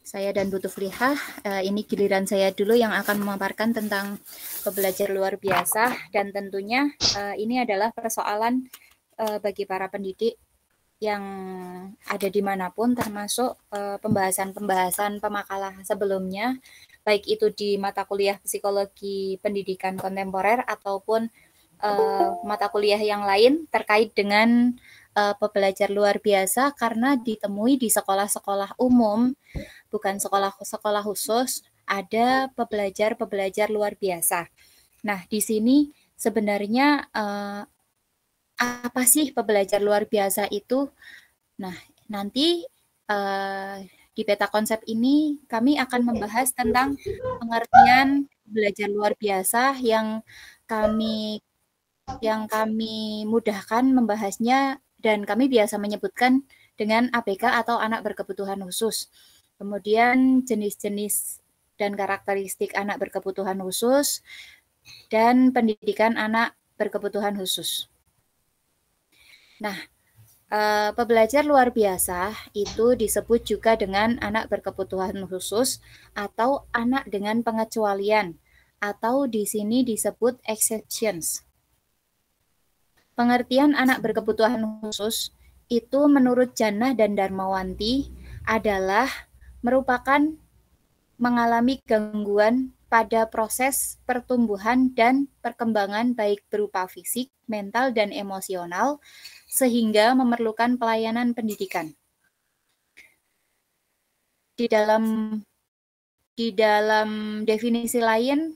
Saya dan Bu Tuflihah, ini giliran saya dulu yang akan memaparkan tentang pembelajar luar biasa, dan tentunya ini adalah persoalan bagi para pendidik yang ada dimanapun, termasuk pembahasan-pembahasan pemakalah sebelumnya, baik itu di mata kuliah psikologi pendidikan kontemporer ataupun mata kuliah yang lain terkait dengan pembelajar luar biasa, karena ditemui di sekolah-sekolah umum, bukan sekolah-sekolah khusus, ada pembelajar luar biasa. Nah, di sini sebenarnya apa sih pembelajar luar biasa itu? Nah, nanti di peta konsep ini kami akan membahas tentang pengertian belajar luar biasa yang kami mudahkan membahasnya, dan kami biasa menyebutkan dengan ABK atau anak berkebutuhan khusus. Kemudian jenis-jenis dan karakteristik anak berkebutuhan khusus dan pendidikan anak berkebutuhan khusus. Nah, pembelajar luar biasa itu disebut juga dengan anak berkebutuhan khusus atau anak dengan pengecualian, atau di sini disebut exceptions. Pengertian anak berkebutuhan khusus itu menurut Jannah dan Darmawanti adalah merupakan mengalami gangguan pada proses pertumbuhan dan perkembangan baik berupa fisik, mental, dan emosional, sehingga memerlukan pelayanan pendidikan. Di dalam definisi lain,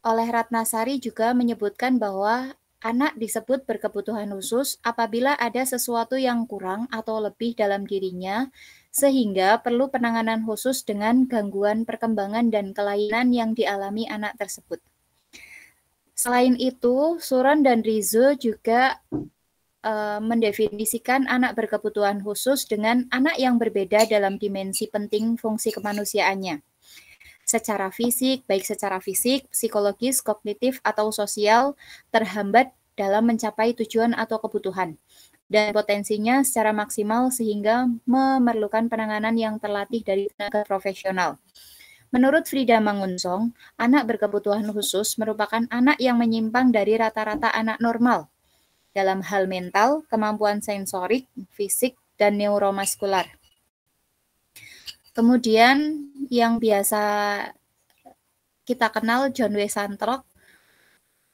oleh Ratnasari juga menyebutkan bahwa anak disebut berkebutuhan khusus apabila ada sesuatu yang kurang atau lebih dalam dirinya, sehingga perlu penanganan khusus dengan gangguan perkembangan dan kelainan yang dialami anak tersebut. Selain itu, Suron dan Rizzo juga mendefinisikan anak berkebutuhan khusus dengan anak yang berbeda dalam dimensi penting fungsi kemanusiaannya. Secara fisik, baik secara fisik, psikologis, kognitif, atau sosial, terhambat dalam mencapai tujuan atau kebutuhan, dan potensinya secara maksimal sehingga memerlukan penanganan yang terlatih dari tenaga profesional. Menurut Frida Mangunsong, anak berkebutuhan khusus merupakan anak yang menyimpang dari rata-rata anak normal dalam hal mental, kemampuan sensorik, fisik, dan neuromuskular. Kemudian yang biasa kita kenal, John W. Santrock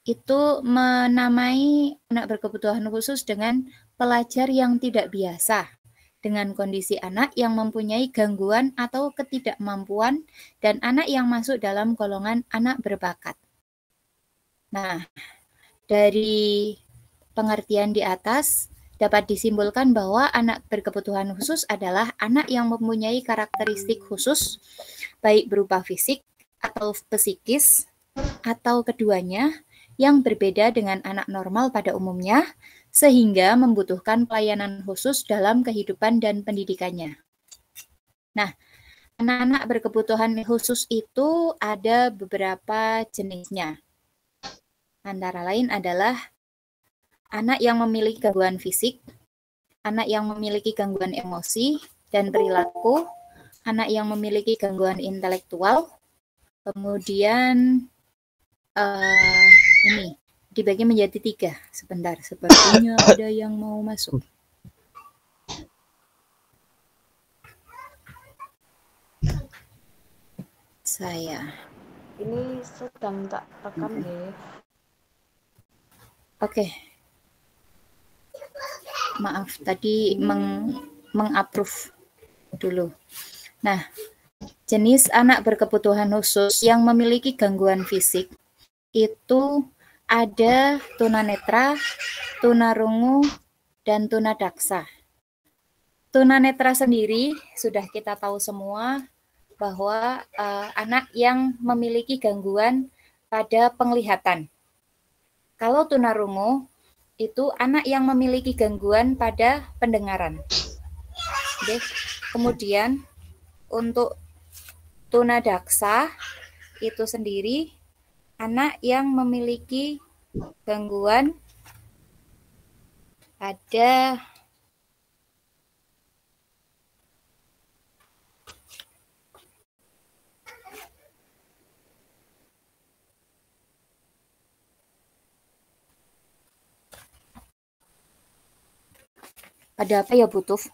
itu menamai anak berkebutuhan khusus dengan pelajar yang tidak biasa, dengan kondisi anak yang mempunyai gangguan atau ketidakmampuan, dan anak yang masuk dalam golongan anak berbakat. Nah, dari pengertian di atas dapat disimpulkan bahwa anak berkebutuhan khusus adalah anak yang mempunyai karakteristik khusus, baik berupa fisik atau psikis, atau keduanya, yang berbeda dengan anak normal pada umumnya, sehingga membutuhkan pelayanan khusus dalam kehidupan dan pendidikannya. Nah, anak-anak berkebutuhan khusus itu ada beberapa jenisnya. Antara lain adalah anak yang memiliki gangguan fisik, anak yang memiliki gangguan emosi dan perilaku, anak yang memiliki gangguan intelektual, kemudian ini dibagi menjadi 3. Sebentar, sepertinya ada yang mau masuk. Ini sedang tak rekam deh. Oke. Maaf, tadi meng-approve dulu. Nah, jenis anak berkebutuhan khusus yang memiliki gangguan fisik itu ada tunanetra, tunarungu, dan tunadaksa. Tunanetra sendiri sudah kita tahu semua bahwa anak yang memiliki gangguan pada penglihatan. Kalau tunarungu itu anak yang memiliki gangguan pada pendengaran. Oke. Kemudian untuk tunadaksa itu sendiri anak yang memiliki gangguan pada Pada apa ya, Bu Tuf?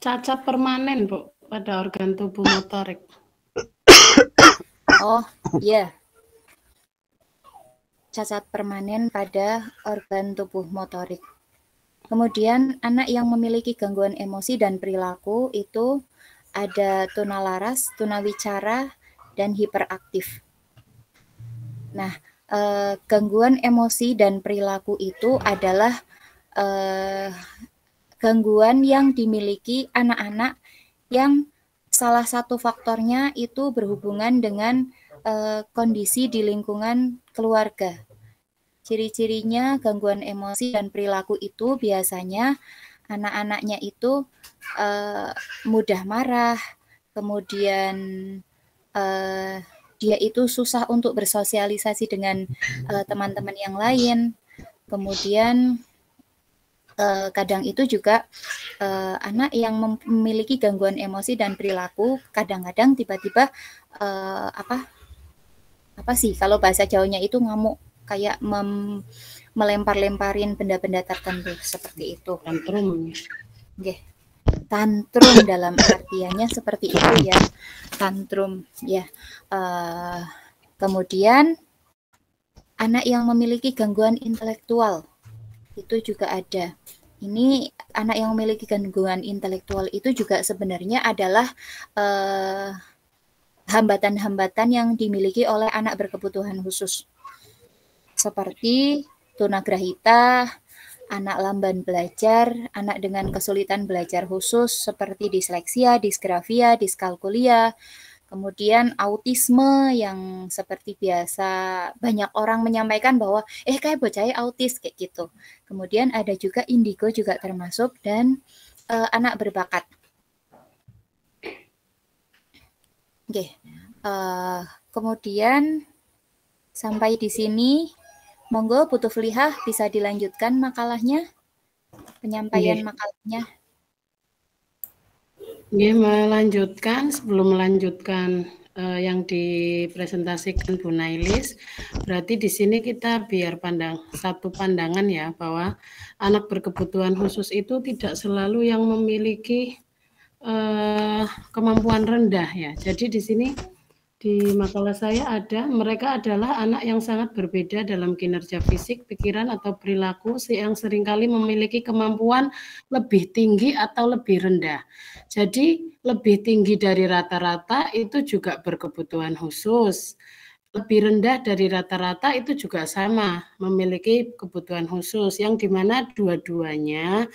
Cacat permanen, Bu, pada organ tubuh motorik. Oh, iya. Cacat permanen pada organ tubuh motorik. Kemudian anak yang memiliki gangguan emosi dan perilaku itu ada tunalaras, tunawicara, dan hiperaktif. Nah, gangguan emosi dan perilaku itu adalah gangguan yang dimiliki anak-anak yang salah satu faktornya itu berhubungan dengan kondisi di lingkungan keluarga. Ciri-cirinya gangguan emosi dan perilaku itu biasanya anak-anaknya itu mudah marah, kemudian dia itu susah untuk bersosialisasi dengan teman-teman yang lain, kemudian kadang itu juga anak yang memiliki gangguan emosi dan perilaku kadang-kadang tiba-tiba apa sih kalau bahasa Jawanya itu ngamuk, kayak melempar-lemparin benda-benda tertentu seperti itu. Tantrum. Okay. Tantrum dalam artiannya seperti itu ya, tantrum ya. Kemudian anak yang memiliki gangguan intelektual itu juga ada. Ini anak yang memiliki gangguan intelektual itu juga sebenarnya adalah hambatan-hambatan yang dimiliki oleh anak berkebutuhan khusus. Seperti tunagrahita, anak lamban belajar, anak dengan kesulitan belajar khusus seperti disleksia, disgrafia, diskalkulia, kemudian autisme yang seperti biasa banyak orang menyampaikan bahwa kayak bocahnya autis kayak gitu. Kemudian ada juga indigo juga termasuk dan anak berbakat. Oke. Kemudian sampai di sini monggo Bu Tuflihah bisa dilanjutkan makalahnya, penyampaian makalahnya. Melanjutkan, sebelum melanjutkan yang dipresentasikan Bu Nailis, berarti di sini kita biar satu pandangan ya, bahwa anak berkebutuhan khusus itu tidak selalu yang memiliki kemampuan rendah ya. Jadi di sini di makalah saya ada, mereka adalah anak yang sangat berbeda dalam kinerja fisik, pikiran, atau perilaku yang seringkali memiliki kemampuan lebih tinggi atau lebih rendah. Jadi lebih tinggi dari rata-rata itu juga berkebutuhan khusus. Lebih rendah dari rata-rata itu juga sama, memiliki kebutuhan khusus, yang dimana dua-duanya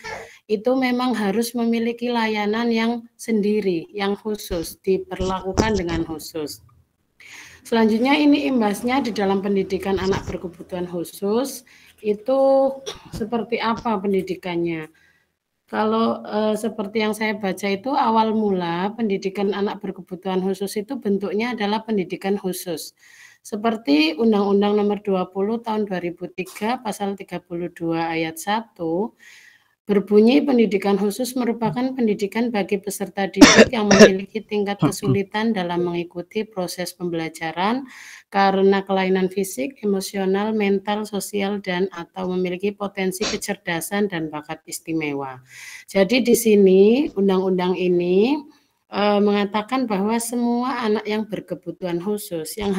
itu memang harus memiliki layanan yang sendiri, yang khusus, diperlakukan dengan khusus. Selanjutnya ini imbasnya di dalam pendidikan anak berkebutuhan khusus itu seperti apa pendidikannya. Kalau seperti yang saya baca itu awal mula pendidikan anak berkebutuhan khusus itu bentuknya adalah pendidikan khusus. Seperti Undang-Undang Nomor 20 Tahun 2003 Pasal 32 Ayat 1 berbunyi pendidikan khusus merupakan pendidikan bagi peserta didik yang memiliki tingkat kesulitan dalam mengikuti proses pembelajaran karena kelainan fisik, emosional, mental, sosial, dan atau memiliki potensi kecerdasan dan bakat istimewa. Jadi di sini undang-undang ini mengatakan bahwa semua anak yang berkebutuhan khusus yang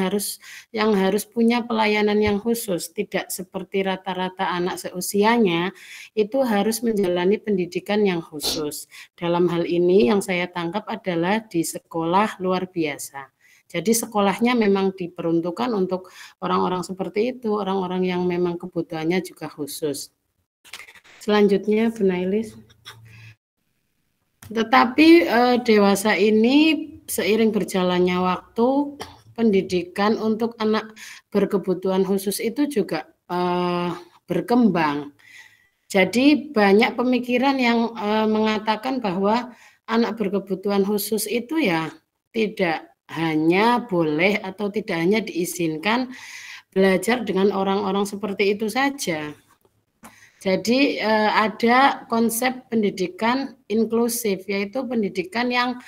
harus punya pelayanan yang khusus, tidak seperti rata-rata anak seusianya, itu harus menjalani pendidikan yang khusus. Dalam hal ini yang saya tangkap adalah di sekolah luar biasa. Jadi sekolahnya memang diperuntukkan untuk orang-orang seperti itu, orang-orang yang memang kebutuhannya juga khusus. Selanjutnya Bu Nailis. Tetapi dewasa ini seiring berjalannya waktu, pendidikan untuk anak berkebutuhan khusus itu juga berkembang. Jadi banyak pemikiran yang mengatakan bahwa anak berkebutuhan khusus itu ya tidak hanya boleh atau tidak hanya diizinkan belajar dengan orang-orang seperti itu saja. Jadi ada konsep pendidikan inklusif, yaitu pendidikan yang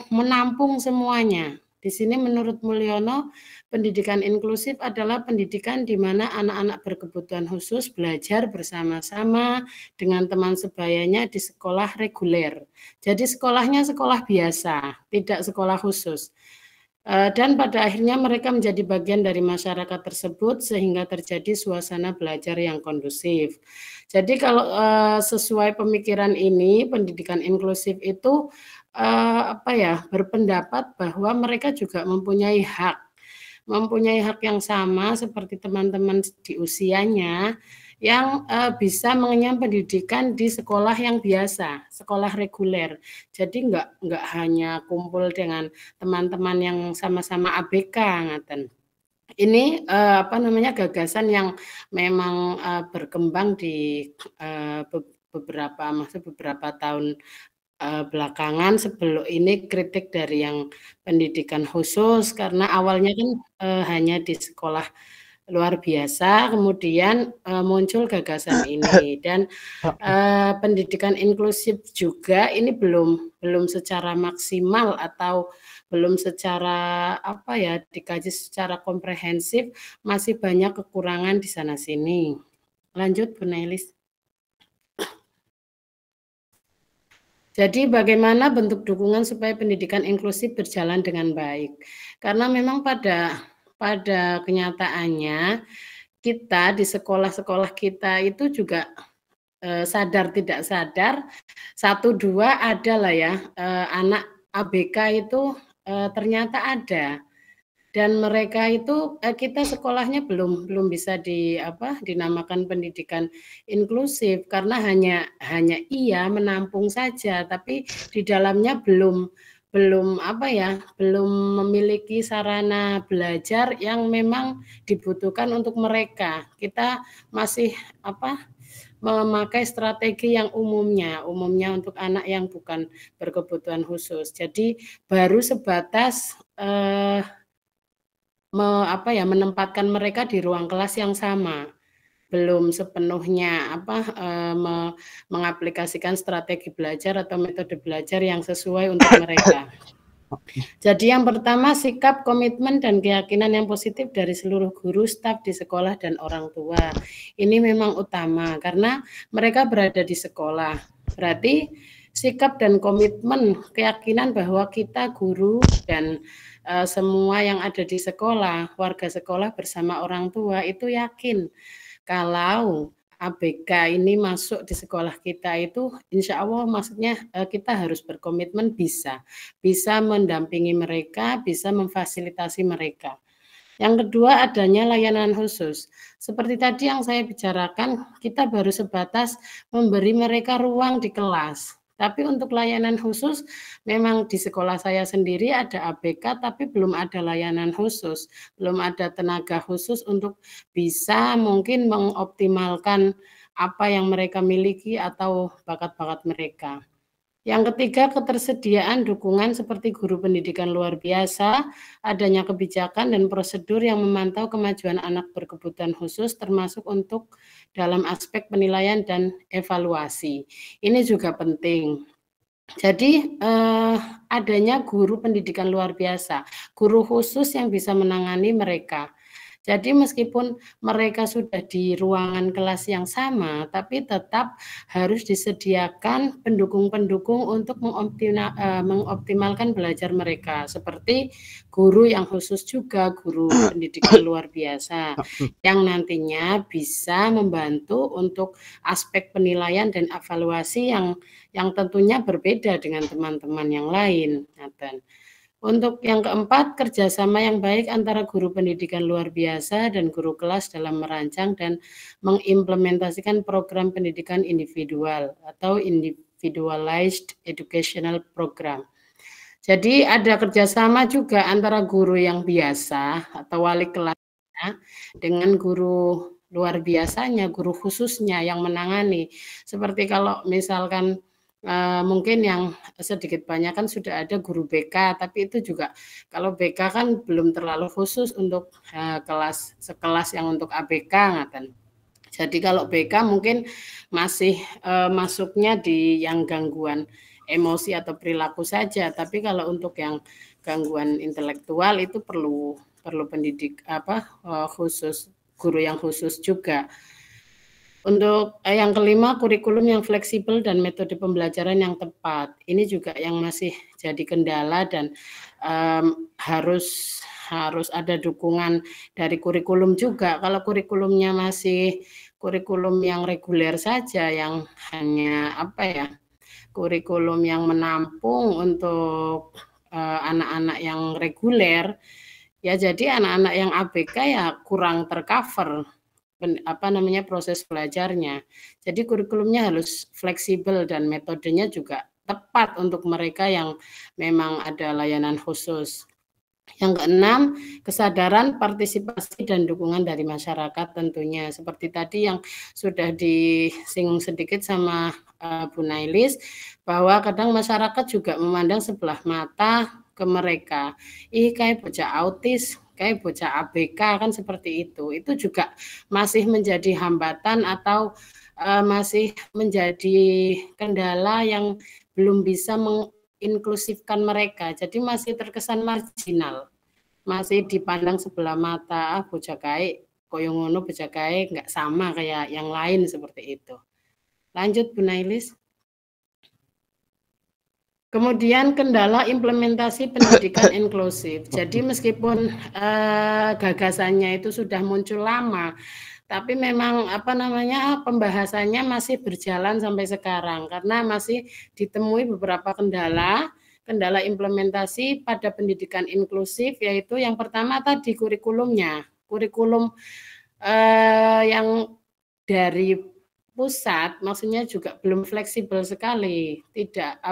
menampung semuanya. Di sini menurut Mulyono, Pendidikan inklusif adalah pendidikan di mana anak-anak berkebutuhan khusus belajar bersama-sama dengan teman sebayanya di sekolah reguler. Jadi sekolahnya sekolah biasa, tidak sekolah khusus. Dan pada akhirnya mereka menjadi bagian dari masyarakat tersebut sehingga terjadi suasana belajar yang kondusif. Jadi kalau sesuai pemikiran ini, pendidikan inklusif itu berpendapat bahwa mereka juga mempunyai hak yang sama seperti teman-teman di usianya yang bisa mengenyam pendidikan di sekolah yang biasa, sekolah reguler. Jadi nggak hanya kumpul dengan teman-teman yang sama-sama ABK, ngaten. Ini gagasan yang memang berkembang di beberapa tahun belakangan. Sebelum ini kritik dari yang pendidikan khusus karena awalnya kan hanya di sekolah luar biasa, kemudian muncul gagasan ini. Dan pendidikan inklusif juga ini belum secara maksimal atau belum secara dikaji secara komprehensif, masih banyak kekurangan di sana sini. Lanjut Bu Nailis. Jadi bagaimana bentuk dukungan supaya pendidikan inklusif berjalan dengan baik? Karena memang pada kenyataannya kita di sekolah-sekolah kita itu juga sadar tidak sadar 1-2 ada lah ya anak ABK itu ternyata ada. Dan mereka itu kita sekolahnya belum bisa dinamakan pendidikan inklusif karena hanya iya menampung saja, tapi di dalamnya belum memiliki sarana belajar yang memang dibutuhkan untuk mereka. Kita masih memakai strategi yang umumnya untuk anak yang bukan berkebutuhan khusus. Jadi baru sebatas menempatkan mereka di ruang kelas yang sama, belum sepenuhnya mengaplikasikan strategi belajar atau metode belajar yang sesuai untuk mereka. Jadi yang pertama, sikap, komitmen, dan keyakinan yang positif dari seluruh guru, staf di sekolah, dan orang tua. Ini memang utama karena mereka berada di sekolah. Berarti sikap dan komitmen, keyakinan bahwa kita guru dan semua yang ada di sekolah, warga sekolah bersama orang tua itu yakin kalau ABK ini masuk di sekolah kita itu insya Allah maksudnya kita harus berkomitmen bisa mendampingi mereka, bisa memfasilitasi mereka. Yang kedua adanya layanan khusus. Seperti tadi yang saya bicarakan, kita baru sebatas memberi mereka ruang di kelas. Tapi untuk layanan khusus, memang di sekolah saya sendiri ada ABK, tapi belum ada layanan khusus. Belum ada tenaga khusus untuk bisa mungkin mengoptimalkan apa yang mereka miliki atau bakat-bakat mereka. Yang ketiga, ketersediaan dukungan seperti guru pendidikan luar biasa, adanya kebijakan dan prosedur yang memantau kemajuan anak berkebutuhan khusus termasuk untuk dalam aspek penilaian dan evaluasi. Ini juga penting. Jadi adanya guru pendidikan luar biasa, guru khusus yang bisa menangani mereka. Jadi meskipun mereka sudah di ruangan kelas yang sama, tapi tetap harus disediakan pendukung-pendukung untuk mengoptimalkan belajar mereka. Seperti guru yang khusus juga, guru pendidikan luar biasa, yang nantinya bisa membantu untuk aspek penilaian dan evaluasi yang tentunya berbeda dengan teman-teman yang lain. Untuk yang keempat, kerjasama yang baik antara guru pendidikan luar biasa dan guru kelas dalam merancang dan mengimplementasikan program pendidikan individual atau individualized educational program. Jadi ada kerjasama juga antara guru yang biasa atau wali kelasnya dengan guru luar biasanya, guru khususnya yang menangani. Seperti kalau misalkan mungkin yang sedikit banyak kan sudah ada guru BK, tapi itu juga kalau BK kan belum terlalu khusus untuk sekelas yang untuk ABK ngaten. Jadi kalau BK mungkin masih masuknya di yang gangguan emosi atau perilaku saja, tapi kalau untuk yang gangguan intelektual itu perlu perlu pendidik khusus, guru yang khusus juga. Untuk yang kelima, kurikulum yang fleksibel dan metode pembelajaran yang tepat. Ini juga yang masih jadi kendala dan harus ada dukungan dari kurikulum juga. Kalau kurikulumnya masih kurikulum yang reguler saja, yang hanya kurikulum yang menampung untuk anak-anak yang reguler, ya jadi anak-anak yang ABK ya kurang tercover proses belajarnya. Jadi kurikulumnya harus fleksibel dan metodenya juga tepat untuk mereka yang memang ada layanan khusus. Yang keenam, kesadaran, partisipasi, dan dukungan dari masyarakat tentunya. Seperti tadi yang sudah disinggung sedikit sama Bu Nailis, bahwa kadang masyarakat juga memandang sebelah mata ke mereka. Kayak bocah autis, kayak bocah ABK, kan seperti itu. Itu juga masih menjadi hambatan atau masih menjadi kendala yang belum bisa inklusifkan mereka, jadi masih terkesan marginal, masih dipandang sebelah mata, bocah kae koyo ngono, bocah kae nggak sama kayak yang lain, seperti itu. Lanjut Bu Nailis. Kemudian kendala implementasi pendidikan inklusif. Jadi meskipun gagasannya itu sudah muncul lama, tapi memang pembahasannya masih berjalan sampai sekarang karena masih ditemui beberapa kendala implementasi pada pendidikan inklusif, yaitu yang pertama tadi kurikulumnya. Kurikulum yang dari pusat maksudnya juga belum fleksibel sekali, tidak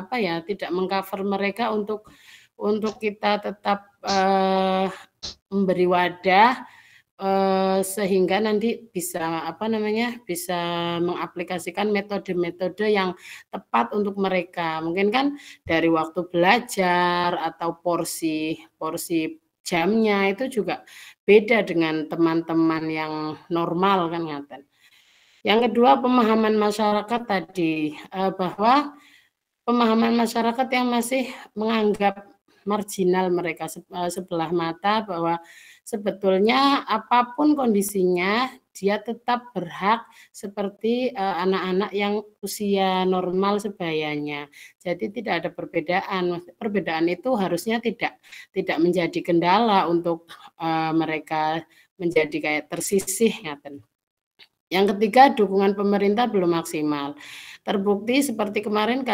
mengcover mereka untuk kita tetap memberi wadah sehingga nanti bisa bisa mengaplikasikan metode-metode yang tepat untuk mereka. Mungkin kan dari waktu belajar atau porsi jamnya itu juga beda dengan teman-teman yang normal kan ngaten. Yang kedua, pemahaman masyarakat tadi, bahwa pemahaman masyarakat yang masih menganggap marginal mereka sebelah mata, bahwa sebetulnya apapun kondisinya dia tetap berhak seperti anak-anak yang usia normal sebayanya. Jadi tidak ada perbedaan. Perbedaan itu harusnya tidak menjadi kendala untuk mereka menjadi kayak tersisih ngaten. Yang ketiga, dukungan pemerintah belum maksimal. Terbukti seperti kemarin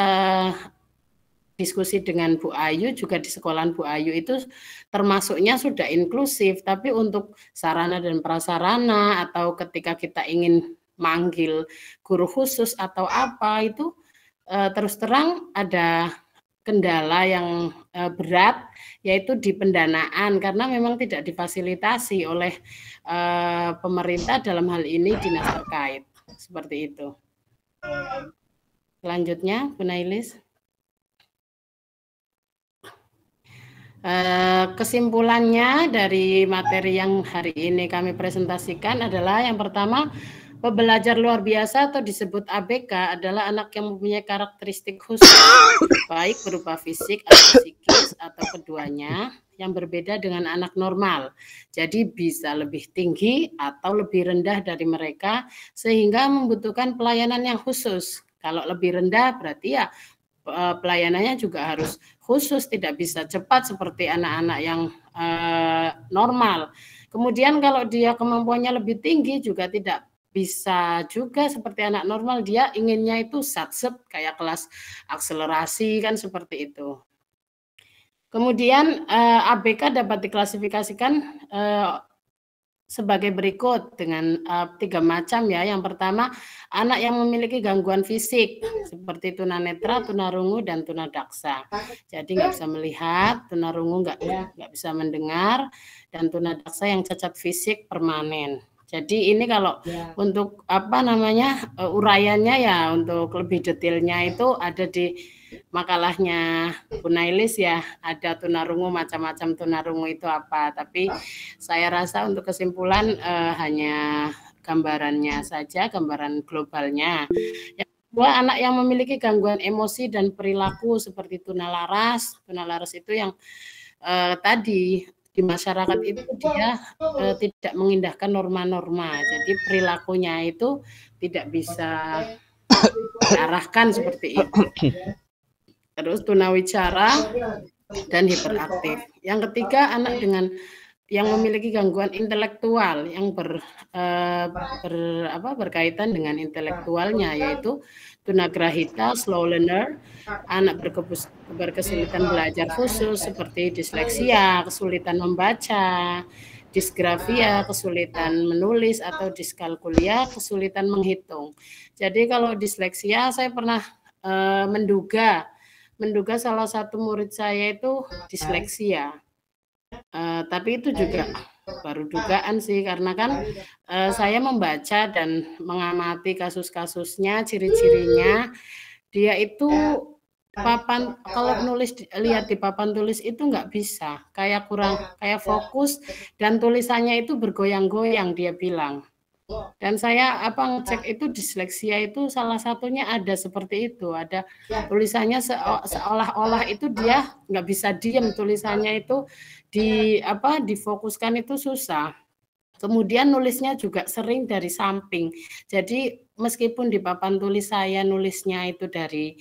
diskusi dengan Bu Ayu, juga di sekolahan Bu Ayu itu termasuknya sudah inklusif, tapi untuk sarana dan prasarana atau ketika kita ingin manggil guru khusus atau apa itu terus terang ada kendala yang berat, yaitu di pendanaan, karena memang tidak difasilitasi oleh pemerintah, dalam hal ini dinas terkait, seperti itu. Selanjutnya Bu Nailis. Kesimpulannya dari materi yang hari ini kami presentasikan adalah yang pertama, pembelajar luar biasa atau disebut ABK adalah anak yang mempunyai karakteristik khusus, baik berupa fisik atau psikis atau keduanya, yang berbeda dengan anak normal. Jadi bisa lebih tinggi atau lebih rendah dari mereka, sehingga membutuhkan pelayanan yang khusus. Kalau lebih rendah berarti ya pelayanannya juga harus khusus, tidak bisa cepat seperti anak-anak yang normal. Kemudian kalau dia kemampuannya lebih tinggi juga tidak bisa juga seperti anak normal, dia inginnya itu satsep kayak kelas akselerasi kan, seperti itu. Kemudian ABK dapat diklasifikasikan sebagai berikut dengan 3 macam ya. Yang pertama, anak yang memiliki gangguan fisik seperti tunanetra, tunarungu, dan tunadaksa. Jadi nggak bisa melihat, tunarungu nggak bisa mendengar, dan tunadaksa yang cacat fisik permanen. Jadi ini kalau untuk uraiannya ya, untuk lebih detailnya itu ada di makalahnya Bu Nailis ya, ada tunarungu, macam-macam tunarungu itu apa. Tapi saya rasa untuk kesimpulan hanya gambarannya saja, gambaran globalnya. Yang kedua, anak yang memiliki gangguan emosi dan perilaku seperti tunalaras. Tunalaras itu yang tadi di masyarakat itu dia tidak mengindahkan norma-norma. Jadi perilakunya itu tidak bisa diarahkan seperti itu. Terus tunawicara dan hiperaktif. Yang ketiga, anak dengan yang memiliki gangguan intelektual yang berkaitan dengan intelektualnya, yaitu tunagrahita, slow learner, anak berkesulitan belajar khusus seperti disleksia, kesulitan membaca, disgrafia, kesulitan menulis, atau diskalkulia, kesulitan menghitung. Jadi kalau disleksia, saya pernah menduga salah satu murid saya itu disleksia. Tapi itu juga baru dugaan sih, karena kan saya membaca dan mengamati kasus-kasusnya, ciri-cirinya dia itu kalau nulis, lihat di papan tulis itu nggak bisa, kayak fokus, dan tulisannya itu bergoyang-goyang dia bilang. Dan saya ngecek itu disleksia itu salah satunya ada seperti itu, ada tulisannya seolah-olah itu dia nggak bisa diam, tulisannya itu difokuskan itu susah. Kemudian nulisnya juga sering dari samping. Jadi meskipun di papan tulis saya nulisnya itu dari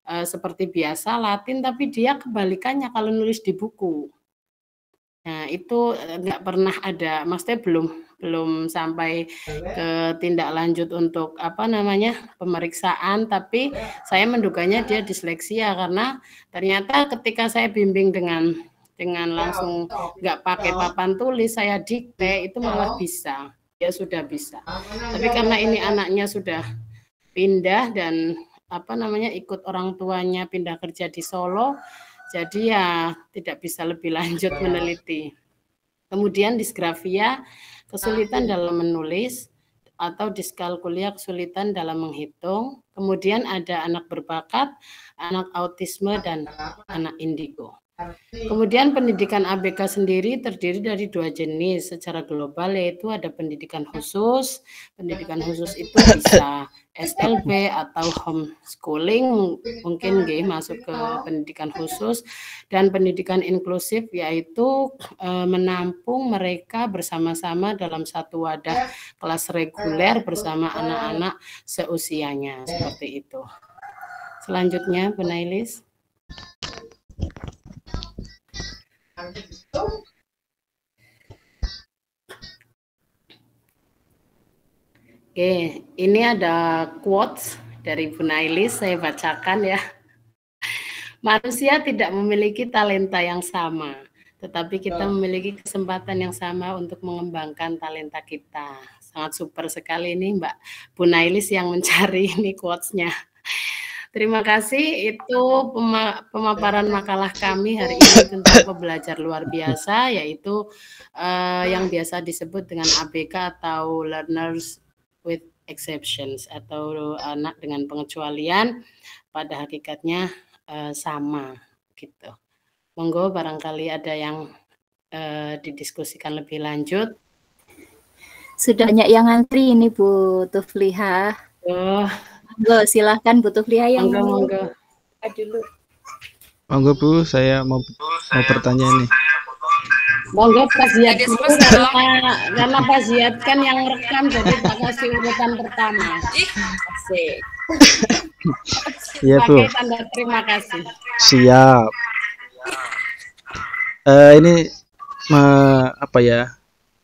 seperti biasa Latin, tapi dia kebalikannya kalau nulis di buku. Nah, itu nggak pernah ada, maksudnya belum sampai ke tindak lanjut untuk pemeriksaan, tapi saya menduganya dia disleksia, karena ternyata ketika saya bimbing dengan langsung nggak pakai papan tulis, saya dikte, itu malah bisa, dia sudah bisa. Tapi karena ini anaknya sudah pindah dan ikut orang tuanya pindah kerja di Solo, jadi ya tidak bisa lebih lanjut meneliti. Kemudian disgrafia, kesulitan dalam menulis, atau diskalkulia, kesulitan dalam menghitung. Kemudian ada anak berbakat, anak autisme, dan anak indigo. Kemudian pendidikan ABK sendiri terdiri dari 2 jenis secara global, yaitu ada pendidikan khusus. Pendidikan khusus itu bisa SLB atau homeschooling, mungkin masuk ke pendidikan khusus, dan pendidikan inklusif, yaitu menampung mereka bersama-sama dalam satu wadah kelas reguler bersama anak-anak seusianya, seperti itu. Selanjutnya, Bu Nailis. Oke, ini ada quotes dari Bu Nailis, saya bacakan ya. Manusia tidak memiliki talenta yang sama, tetapi kita memiliki kesempatan yang sama untuk mengembangkan talenta kita. Sangat super sekali ini Mbak Bu Nailis yang mencari ini quotes-nya. Terima kasih, itu pemaparan makalah kami hari ini tentang pembelajar luar biasa, yaitu yang biasa disebut dengan ABK atau Learners with Exceptions, atau anak dengan pengecualian, pada hakikatnya sama gitu. Monggo barangkali ada yang didiskusikan lebih lanjut. Sudah banyak yang ngantri ini Bu Tufliha. Monggo silahkan Bu Tufliha yang monggo. Dulu. Monggo Bu, saya mau bertanya nih. Monggo Pak Ziyad dulu, karena Pak Ziyad kan yang rekam, jadi Pak kasih urutan pertama. Asik. Iya Bu. Tanda terima kasih. Siap. Ini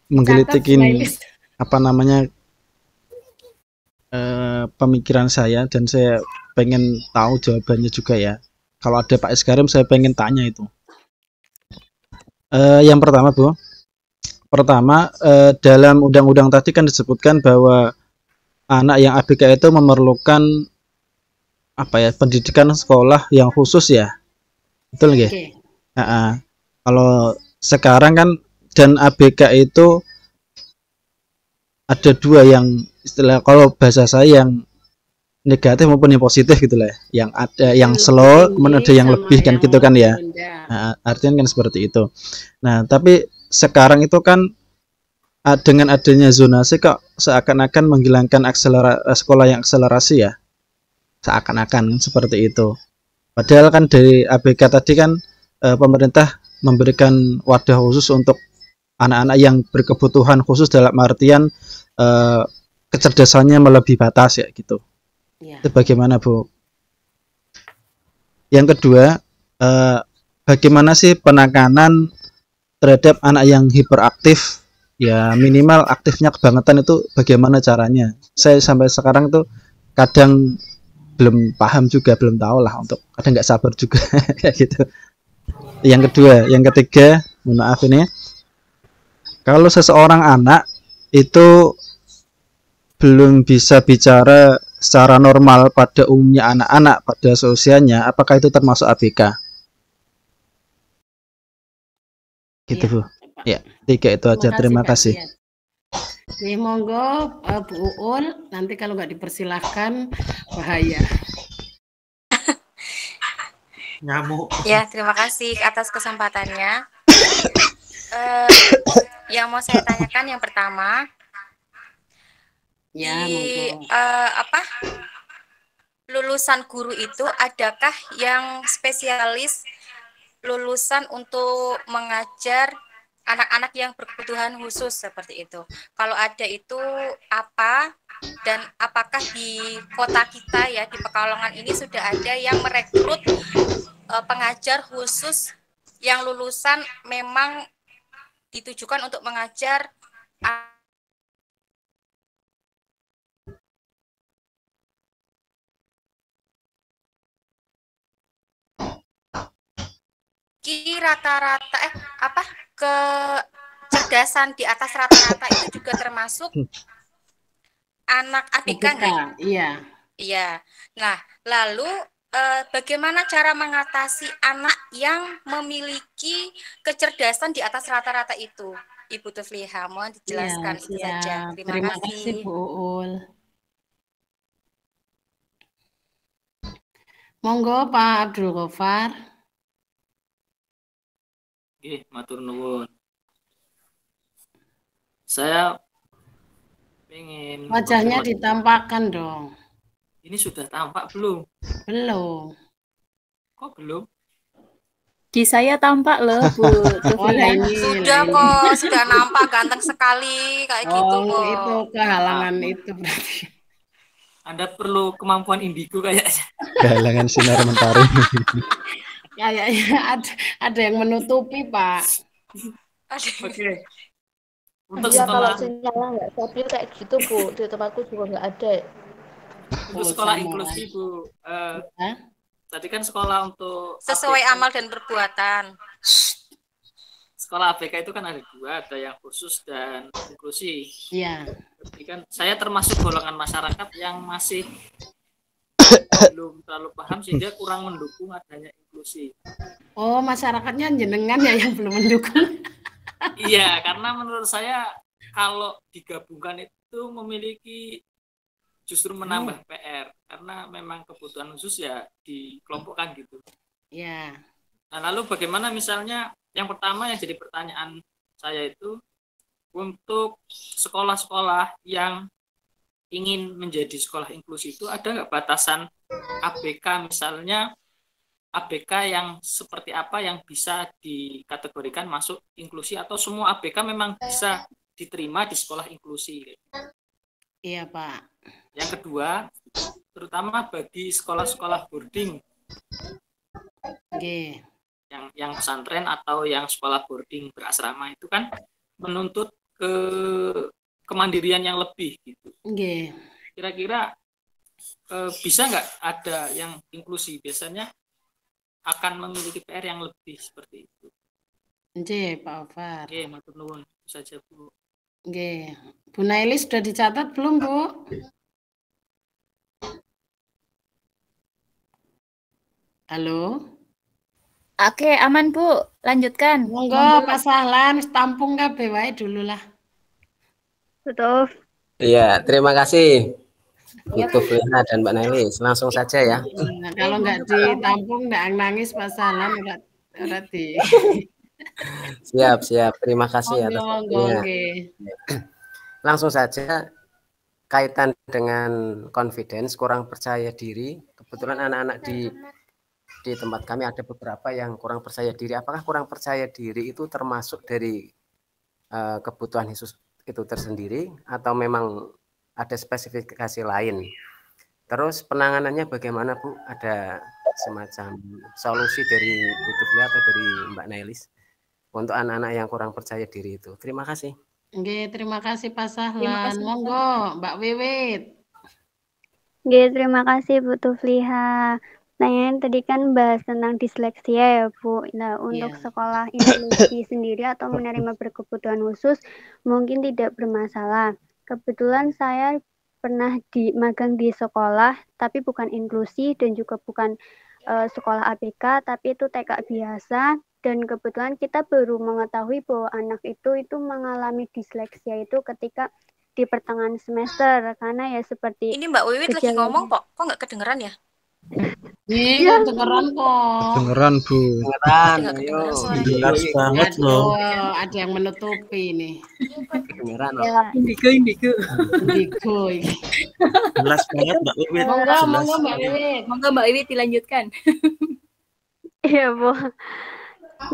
menggelitik ini pemikiran saya, dan saya pengen tahu jawabannya juga ya. Kalau ada Pak Eskarim, saya pengen tanya itu. Yang pertama Bu, dalam undang-undang tadi kan disebutkan bahwa anak yang ABK itu memerlukan pendidikan sekolah yang khusus ya, betul nggih? Okay. Kalau sekarang kan, dan ABK itu ada 2 yang istilah, kalau bahasa saya yang negatif maupun yang positif gitu lah, yang ada yang slow, kemudian ada yang lebih kan gitu kan ya. Artinya kan seperti itu. Nah, tapi sekarang itu kan dengan adanya zonasi kok seakan-akan menghilangkan sekolah yang akselerasi ya, seakan-akan seperti itu. Padahal kan dari ABK tadi kan pemerintah memberikan wadah khusus untuk anak-anak yang berkebutuhan khusus dalam artian kecerdasannya melebihi batas ya gitu. Ya. Itu bagaimana Bu? Yang kedua, bagaimana sih penanganan terhadap anak yang hiperaktif? Ya minimal aktifnya kebangetan itu bagaimana caranya? Saya sampai sekarang tuh kadang belum paham juga, belum tahu lah, untuk kadang nggak sabar juga kayak gitu. Yang kedua, yang ketiga, mohon maaf ini, kalau seseorang anak itu belum bisa bicara secara normal pada umumnya anak-anak pada seusianya, apakah itu termasuk ABK? Gitu Bu. Ya, tiga itu aja. Terima kasih. Ya. Nih monggo Bu Uul, nanti kalau nggak dipersilahkan bahaya. Nyamuk. Ya, terima kasih atas kesempatannya. Yang mau saya tanyakan yang pertama, Ya, di monggo. lulusan guru itu adakah yang spesialis lulusan untuk mengajar anak-anak yang berkebutuhan khusus seperti itu? Kalau ada itu apa, dan apakah di kota kita ya, di Pekalongan ini sudah ada yang merekrut pengajar khusus yang lulusan memang ditujukan untuk mengajar rata-rata kecerdasan di atas rata-rata itu juga termasuk anak ABK nggak? Iya. Iya. Nah, lalu bagaimana cara mengatasi anak yang memiliki kecerdasan di atas rata-rata itu, Ibu Tufliha? Mohon dijelaskan itu saja. Terima kasih Bu Uul. Monggo Pak Abdul Ghaffar. Oke, matur nuwun. Saya pengen wajahnya ditampakkan dong. Ini sudah tampak belum? Belum. Kok belum? Di saya tampak loh Bu. Sudah kok, sudah nampak ganteng sekali kayak gitu kok. Itu kehalangan itu berarti. Anda perlu kemampuan indigo kayaknya. Kehalangan sinar mentari. Kayaknya ada yang menutupi Pak. Oke. Untuk ya, sekolah, kalau sinyalnya nggak stabil kayak gitu Bu, di tempatku juga nggak ada. Untuk sekolah inklusi Bu, tadi kan sekolah untuk sesuai ABK, amal dan perbuatan. Sekolah ABK itu kan ada dua, ada yang khusus dan inklusi. Iya. Jadi kan saya termasuk golongan masyarakat yang masih belum terlalu paham sehingga kurang mendukung adanya inklusi. Oh, masyarakatnya jenengan ya yang belum mendukung. Iya, karena menurut saya kalau digabungkan itu memiliki justru menambah PR, karena memang kebutuhan khusus ya dikelompokkan gitu. Iya. Nah, lalu bagaimana misalnya yang pertama yang jadi pertanyaan saya itu untuk sekolah-sekolah yang ingin menjadi sekolah inklusi itu ada nggak batasan ABK, misalnya ABK yang seperti apa yang bisa dikategorikan masuk inklusi, atau semua ABK memang bisa diterima di sekolah inklusi? Iya Pak. Yang kedua, terutama bagi sekolah-sekolah boarding, yang pesantren atau yang sekolah boarding berasrama itu kan menuntut kemandirian yang lebih gitu. Kira-kira bisa nggak ada yang inklusi? Biasanya akan memiliki PR yang lebih seperti itu. Pak Ofar. Matur nuwun saja Bu. Bu Naili sudah dicatat belum Bu? Halo. Oke, aman Bu. Lanjutkan. Monggo Pak Sahlan, tampung kabeh wae dulu lah. Betul. Iya, terima kasih Bu Tufliha dan Mbak Naili. Langsung saja ya. Nah, kalau nggak ditampung nggak nangis Pak Sahlan berarti. Siap. Terima kasih atas waktunya. Langsung saja, kaitan dengan confidence, kurang percaya diri. Kebetulan anak-anak di di tempat kami ada beberapa yang kurang percaya diri. Apakah kurang percaya diri itu termasuk dari kebutuhan khusus itu tersendiri atau memang ada spesifikasi lain? Terus penanganannya bagaimana Bu? Ada semacam solusi dari Bu Tuflia atau dari Mbak Nailis untuk anak-anak yang kurang percaya diri itu? Terima kasih. Oke, terima kasih Pak Sahlan. Monggo Mbak Wiwit. Oke, terima kasih Bu Tufliha. Nanya tadi kan bahas tentang disleksia ya Bu. Nah, untuk sekolah inklusi sendiri atau menerima berkebutuhan khusus mungkin tidak bermasalah. Kebetulan saya pernah magang di sekolah, tapi bukan inklusi dan juga bukan sekolah ABK, tapi itu TK biasa. Dan kebetulan kita baru mengetahui bahwa anak itu mengalami disleksia itu ketika di pertengahan semester, karena ya seperti ini Mbak Wiwit lagi ngomong kok nggak kedengeran ya? Iya, kedengeran kok. Dengeran Bu. Dengeran, Jelas banget loh. Ada yang menutupi nih. Dengeran. Ya. Indigo. Jelas banget Mbak Wiwit. Monggo Mbak Wiwit. Monggo Mbak Wiwit dilanjutkan. Iya Bu.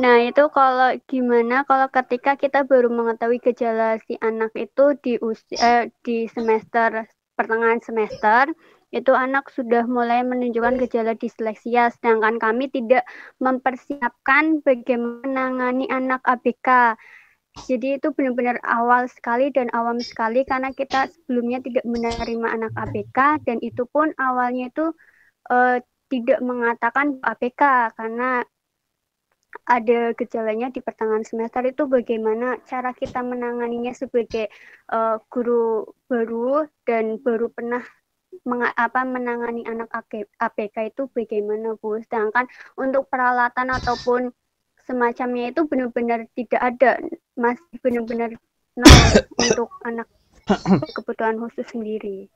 Nah, itu kalau gimana kalau ketika kita baru mengetahui gejala si anak itu di semester pertengahan semester, itu anak sudah mulai menunjukkan gejala disleksia, sedangkan kami tidak mempersiapkan bagaimana menangani anak ABK. Jadi itu benar-benar awal sekali dan awam sekali karena kita sebelumnya tidak menerima anak ABK dan itu pun awalnya itu tidak mengatakan ABK karena ada gejalanya di pertengahan semester. Itu bagaimana cara kita menanganinya sebagai guru baru dan baru pernah menangani anak ABK itu bagaimana Bu? Sedangkan untuk peralatan ataupun semacamnya itu benar-benar tidak ada, masih benar-benar nol untuk anak kebutuhan khusus sendiri.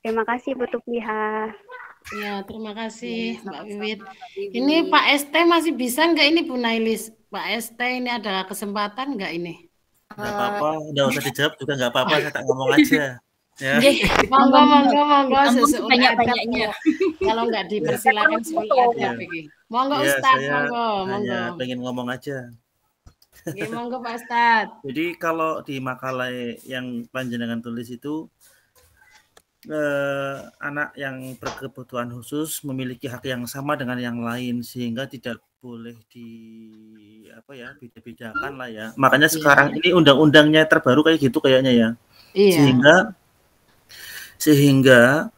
Terima kasih Bu Tufliha. Ya, terima kasih Mbak Wiwit. Ini Pak ST masih bisa nggak ini Bu Nailis? Pak ST ini ada kesempatan nggak ini? Nggak apa-apa, nggak usah dijawab juga nggak apa-apa, saya tak ngomong aja. Ya. Monggo banyak-banyaknya. Kalau nggak dipersilakan seperti ada begini. Monggo Ya, Ustaz, saya monggo. pengen ngomong aja. Oke, monggo Pak Ustaz. Jadi kalau di makalah yang panjenengan tulis itu anak yang berkebutuhan khusus memiliki hak yang sama dengan yang lain sehingga tidak boleh beda-bedakan lah ya. Makanya sekarang ini undang-undangnya terbaru kayak gitu kayaknya ya. Iya. Sehingga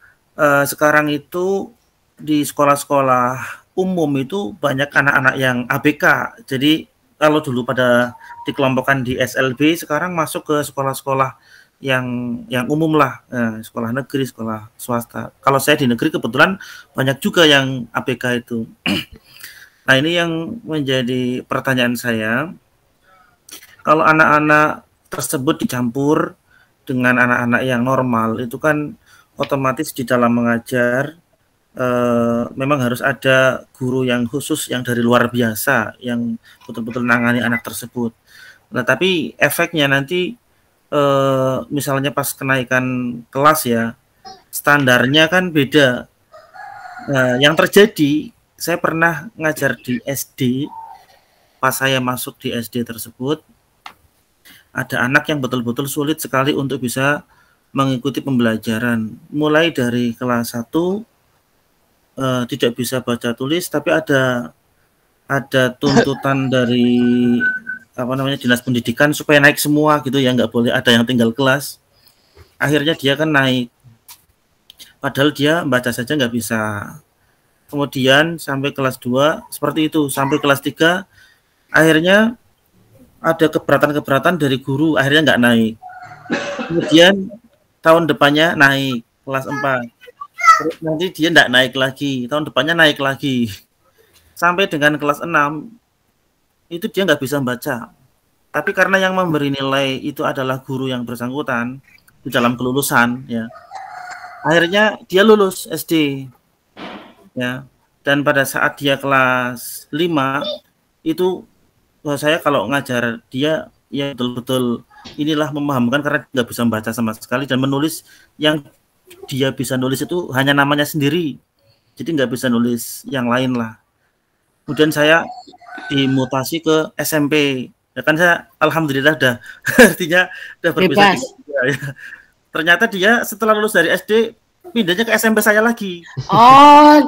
sekarang itu di sekolah-sekolah umum itu banyak anak-anak yang ABK. Jadi kalau dulu pada dikelompokkan di SLB, sekarang masuk ke sekolah-sekolah yang umum lah, sekolah negeri, sekolah swasta. Kalau saya di negeri kebetulan banyak juga yang ABK itu. Nah, ini yang menjadi pertanyaan saya. Kalau anak-anak tersebut dicampur dengan anak-anak yang normal, itu kan otomatis di dalam mengajar memang harus ada guru yang khusus yang dari luar biasa yang betul-betul menangani anak tersebut. Nah, tapi efeknya nanti misalnya pas kenaikan kelas ya, standarnya kan beda. Nah, yang terjadi, saya pernah ngajar di SD, pas saya masuk di SD tersebut, ada anak yang betul-betul sulit sekali untuk bisa mengikuti pembelajaran. Mulai dari kelas 1, tidak bisa baca tulis, tapi ada tuntutan dari dinas pendidikan supaya naik semua gitu ya, nggak boleh ada yang tinggal kelas. Akhirnya dia kan naik, padahal dia baca saja nggak bisa. Kemudian sampai kelas 2 seperti itu, sampai kelas 3 akhirnya ada keberatan dari guru, akhirnya nggak naik. Kemudian tahun depannya naik kelas 4, terus nanti dia nggak naik lagi, tahun depannya naik lagi, sampai dengan kelas 6 itu dia nggak bisa membaca. Tapi karena yang memberi nilai itu adalah guru yang bersangkutan di dalam kelulusan ya, akhirnya dia lulus SD ya. Dan pada saat dia kelas 5 itu saya kalau ngajar dia ya betul-betul inilah memahamkan karena nggak bisa membaca sama sekali, dan menulis yang dia bisa nulis itu hanya namanya sendiri, jadi nggak bisa nulis yang lain lah. kemudian saya dimutasi ke SMP. Ya kan saya alhamdulillah udah artinya udah berbisa ya. Ternyata dia setelah lulus dari SD pindahnya ke SMP saya lagi. Oh,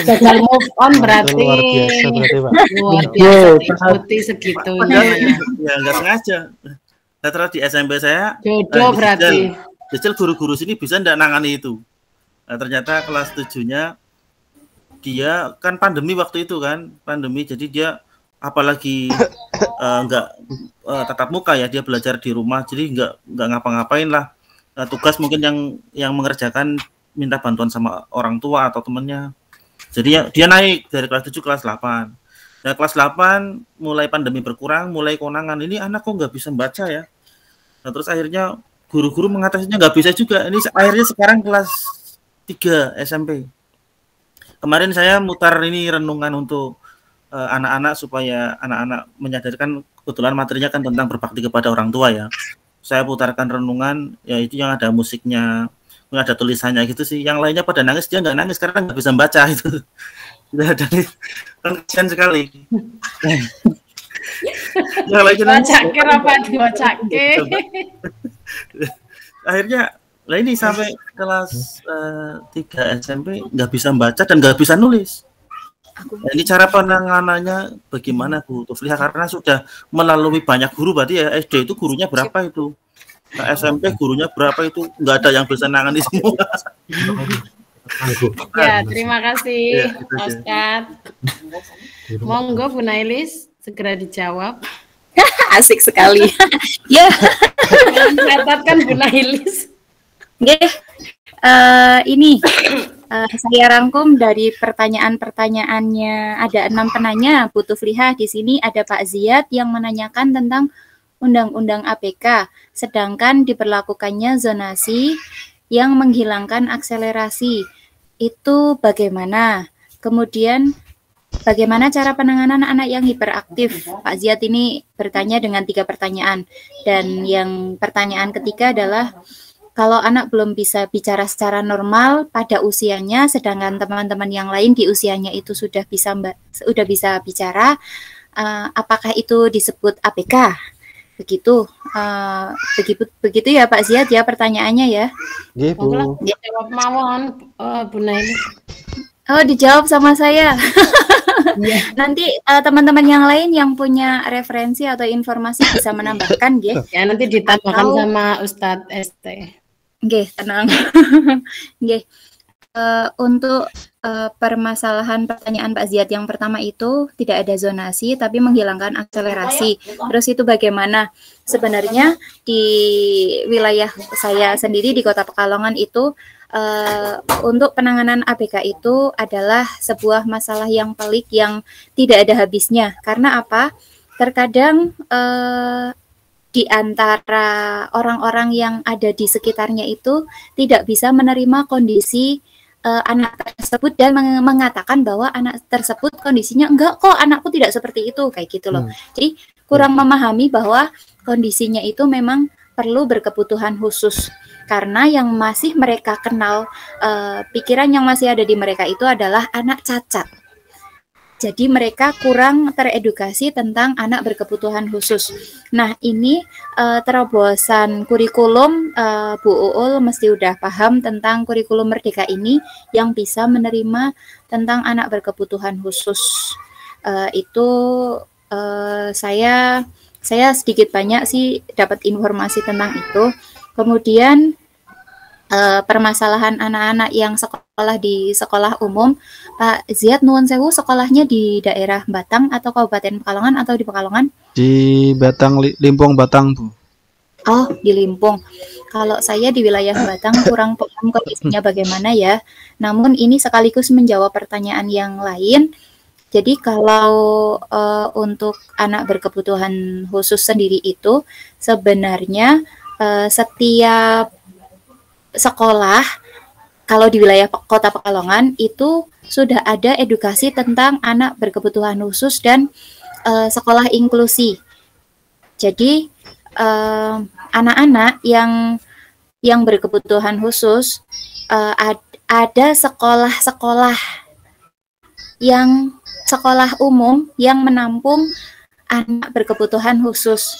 gagal move on berarti. Luar biasa berarti, Pak. Luar biasa ikuti segitunya. Ya nggak sengaja. Setelah di SMP saya jodoh berarti. Jajal guru-guru sini bisa ndak nangani itu. Nah, ternyata kelas 7-nya dia kan pandemi waktu itu kan, pandemi, jadi dia apalagi nggak tatap muka ya, dia belajar di rumah, jadi nggak ngapa-ngapain lah. Tugas mungkin yang mengerjakan minta bantuan sama orang tua atau temennya. Jadi ya, dia naik dari kelas 7 kelas 8. Nah, kelas 8 mulai pandemi berkurang, mulai konangan, ini anak kok nggak bisa membaca ya. Nah, terus akhirnya guru-guru mengatasinya nggak bisa juga. Ini akhirnya sekarang kelas 3 SMP. Kemarin saya mutar ini renungan untuk anak-anak supaya anak-anak menyadarkan, kebetulan materinya kan tentang berbakti kepada orang tua ya. Saya putarkan renungan, ya itu yang ada musiknya, ada tulisannya gitu sih. Yang lainnya pada nangis, dia nggak nangis karena nggak bisa baca itu. Jadi kan kasihan sekali. Yang lainnya nangis. Akhirnya, lah ini sampai kelas 3 SMP nggak bisa membaca dan nggak bisa nulis. Nah, ini cara penanganannya bagaimana Bu Tufliha, karena sudah melalui banyak guru, berarti ya SD itu gurunya berapa itu, nah, SMP gurunya berapa itu, nggak ada yang bisa nangani semua. Ya, terima kasih Ustadz. Monggo Bu Nailis segera dijawab. Asik sekali. Ya. Catatkan Bu Nailis. Ini saya rangkum dari pertanyaan-pertanyaannya. Ada 6 penanya, Bu Tufliha. Di sini ada Pak Ziyad yang menanyakan tentang Undang-Undang APK, sedangkan diberlakukannya zonasi yang menghilangkan akselerasi. Itu bagaimana? Kemudian bagaimana cara penanganan anak yang hiperaktif? Pak Ziyad ini bertanya dengan 3 pertanyaan. Dan yang pertanyaan ketiga adalah, kalau anak belum bisa bicara secara normal pada usianya, sedangkan teman-teman yang lain di usianya itu sudah bisa bicara, apakah itu disebut APK? Begitu, begitu ya Pak Ziyad ya pertanyaannya ya. Iya Bu. Dijawab mawon, Bu Naili. Oh, dijawab sama saya. Nanti teman-teman yang lain yang punya referensi atau informasi bisa menambahkan, ya. Ya, nanti ditambahkan sama Ustadz ST. Oke, tenang. Oke. Untuk permasalahan pertanyaan Pak Ziyad yang pertama itu tidak ada zonasi tapi menghilangkan akselerasi. Terus itu bagaimana? Sebenarnya di wilayah saya sendiri di Kota Pekalongan itu untuk penanganan ABK itu adalah sebuah masalah yang pelik yang tidak ada habisnya. Karena apa? Terkadang di antara orang-orang yang ada di sekitarnya itu tidak bisa menerima kondisi anak tersebut dan mengatakan bahwa anak tersebut kondisinya enggak kok, anakku tidak seperti itu, kayak gitu loh. Jadi kurang memahami bahwa kondisinya itu memang perlu berkebutuhan khusus, karena yang masih mereka kenal, pikiran yang masih ada di mereka itu adalah anak cacat. Jadi mereka kurang teredukasi tentang anak berkebutuhan khusus. Nah, ini terobosan kurikulum, Bu Uul mesti udah paham tentang kurikulum Merdeka ini yang bisa menerima tentang anak berkebutuhan khusus. Itu saya sedikit banyak sih dapat informasi tentang itu. Kemudian permasalahan anak-anak yang sekolah di sekolah umum, Pak Ziyad nuwun sewu, sekolahnya di daerah Batang atau Kabupaten Pekalongan atau di Pekalongan? Di Batang, Limpung Batang, Bu. Oh, di Limpung. Kalau saya di wilayah Batang kurang paham kondisinya bagaimana ya. Namun ini sekaligus menjawab pertanyaan yang lain. Jadi kalau untuk anak berkebutuhan khusus sendiri itu sebenarnya setiap sekolah kalau di wilayah Kota Pekalongan itu sudah ada edukasi tentang anak berkebutuhan khusus dan sekolah inklusi. Jadi anak-anak yang berkebutuhan khusus ada sekolah-sekolah yang sekolah umum yang menampung anak berkebutuhan khusus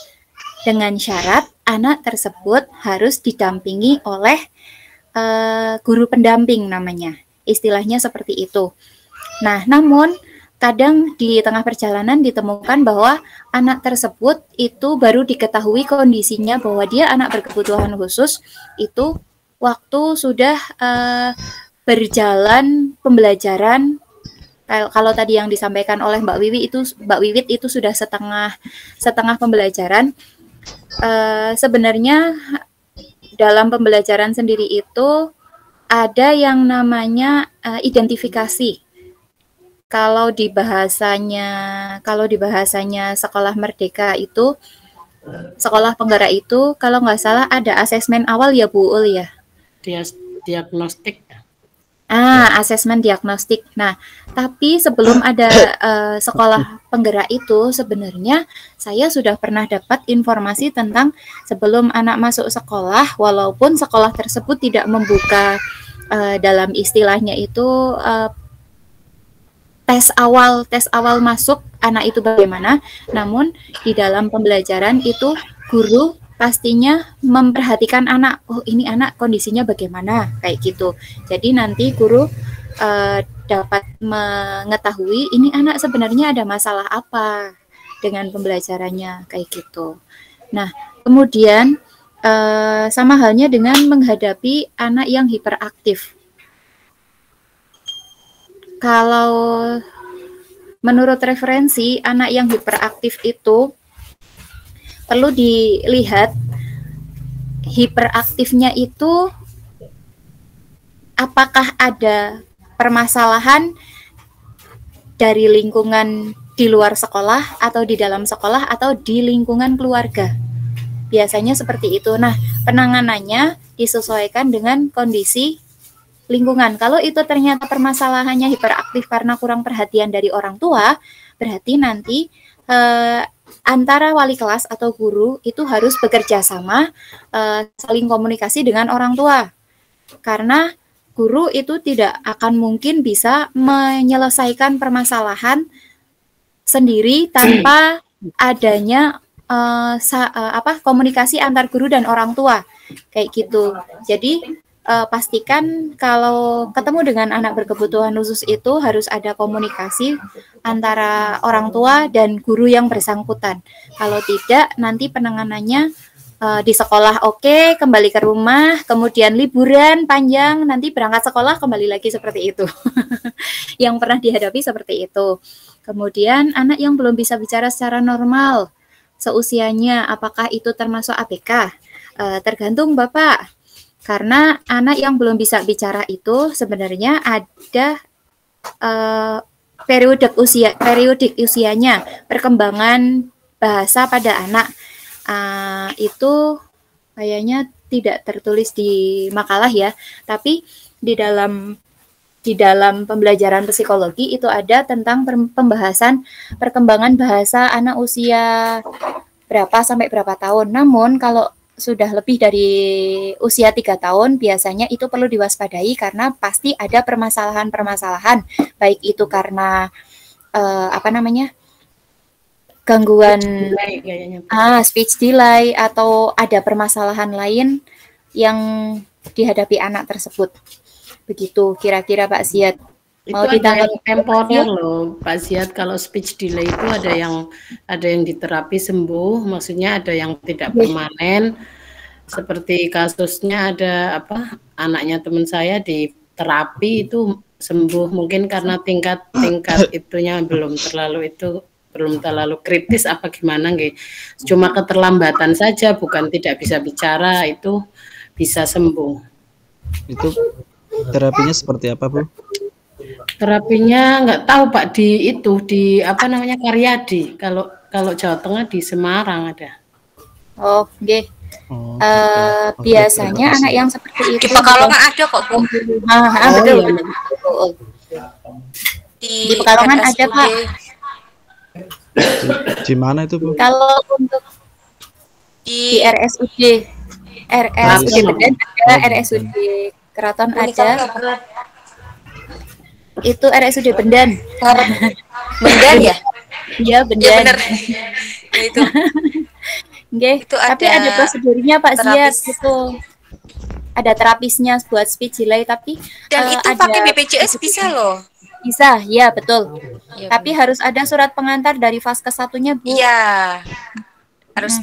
dengan syarat anak tersebut harus didampingi oleh guru pendamping namanya. Istilahnya seperti itu. Nah, namun kadang di tengah perjalanan ditemukan bahwa anak tersebut itu baru diketahui kondisinya bahwa dia anak berkebutuhan khusus itu waktu sudah berjalan pembelajaran. Kalau tadi yang disampaikan oleh Mbak Wiwit itu sudah setengah pembelajaran. Sebenarnya dalam pembelajaran sendiri itu ada yang namanya identifikasi. Kalau di bahasanya Sekolah Merdeka itu, Sekolah Penggerak itu, kalau nggak salah ada asesmen awal ya Bu Ul ya? Diagnostik. Asesmen diagnostik. Nah, tapi sebelum ada Sekolah Penggerak itu, sebenarnya saya sudah pernah dapat informasi tentang sebelum anak masuk sekolah, walaupun sekolah tersebut tidak membuka dalam istilahnya itu tes awal masuk anak itu bagaimana, namun di dalam pembelajaran itu guru pastinya memperhatikan anak, oh ini anak kondisinya bagaimana, kayak gitu. Jadi nanti guru dapat mengetahui ini anak sebenarnya ada masalah apa dengan pembelajarannya, kayak gitu. Nah, kemudian sama halnya dengan menghadapi anak yang hiperaktif. Kalau menurut referensi, anak yang hiperaktif itu perlu dilihat hiperaktifnya itu apakah ada permasalahan dari lingkungan di luar sekolah atau di dalam sekolah atau di lingkungan keluarga. Biasanya seperti itu. Nah, penanganannya disesuaikan dengan kondisi lingkungan. Kalau itu ternyata permasalahannya hiperaktif karena kurang perhatian dari orang tua, berarti nanti antara wali kelas atau guru itu harus bekerja sama, saling komunikasi dengan orang tua. Karena guru itu tidak akan mungkin bisa menyelesaikan permasalahan sendiri tanpa adanya komunikasi antar guru dan orang tua, kayak gitu. Jadi pastikan kalau ketemu dengan anak berkebutuhan khusus itu harus ada komunikasi antara orang tua dan guru yang bersangkutan. Kalau tidak, nanti penanganannya di sekolah oke, kembali ke rumah, kemudian liburan panjang, nanti berangkat sekolah kembali lagi seperti itu. Yang pernah dihadapi seperti itu. Kemudian anak yang belum bisa bicara secara normal, seusianya, apakah itu termasuk ABK? Tergantung Bapak. Karena anak yang belum bisa bicara itu sebenarnya ada periodik usianya, perkembangan bahasa pada anak. Itu kayaknya tidak tertulis di makalah ya, tapi di dalam pembelajaran psikologi itu ada tentang pembahasan perkembangan bahasa anak usia berapa sampai berapa tahun. Namun kalau sudah lebih dari usia 3 tahun, biasanya itu perlu diwaspadai karena pasti ada permasalahan-permasalahan, baik itu karena gangguan speech delay atau ada permasalahan lain yang dihadapi anak tersebut. Begitu kira-kira Pak Ziad. Mau ditambah temporer loh Pak Ziad. Kalau speech delay itu ada yang diterapi sembuh, maksudnya ada yang tidak permanen. Seperti kasusnya ada anaknya teman saya di terapi itu sembuh, mungkin karena tingkat itunya belum terlalu kritis apa gimana nggih. Cuma keterlambatan saja, bukan tidak bisa bicara, itu bisa sembuh. Itu terapinya seperti apa, Bu? Terapinya nggak tahu Pak, di Karyadi. Kalau Jawa Tengah di Semarang ada. Oh, nggih. Biasanya anak yang seperti itu di Pekalongan ada kok, Bu. Betul. Di Pekalongan ada, Pak. Di mana itu, Bu? Kalau untuk di RSUD Bedan ada, RSUD Keraton ada. Itu RSUD Bendan. Bendan ya? Iya, Ya Bendan. bener. Ya itu. Nggih, Itu tapi ada prosedurnya Pak Ziad terapis. gitu. Ada terapisnya buat speech delay, tapi Dan itu ada pakai BPJS bisa loh. bisa, ya betul. Ya, Tapi harus ada surat pengantar dari Vaskes satunya, Bu. Iya. Harus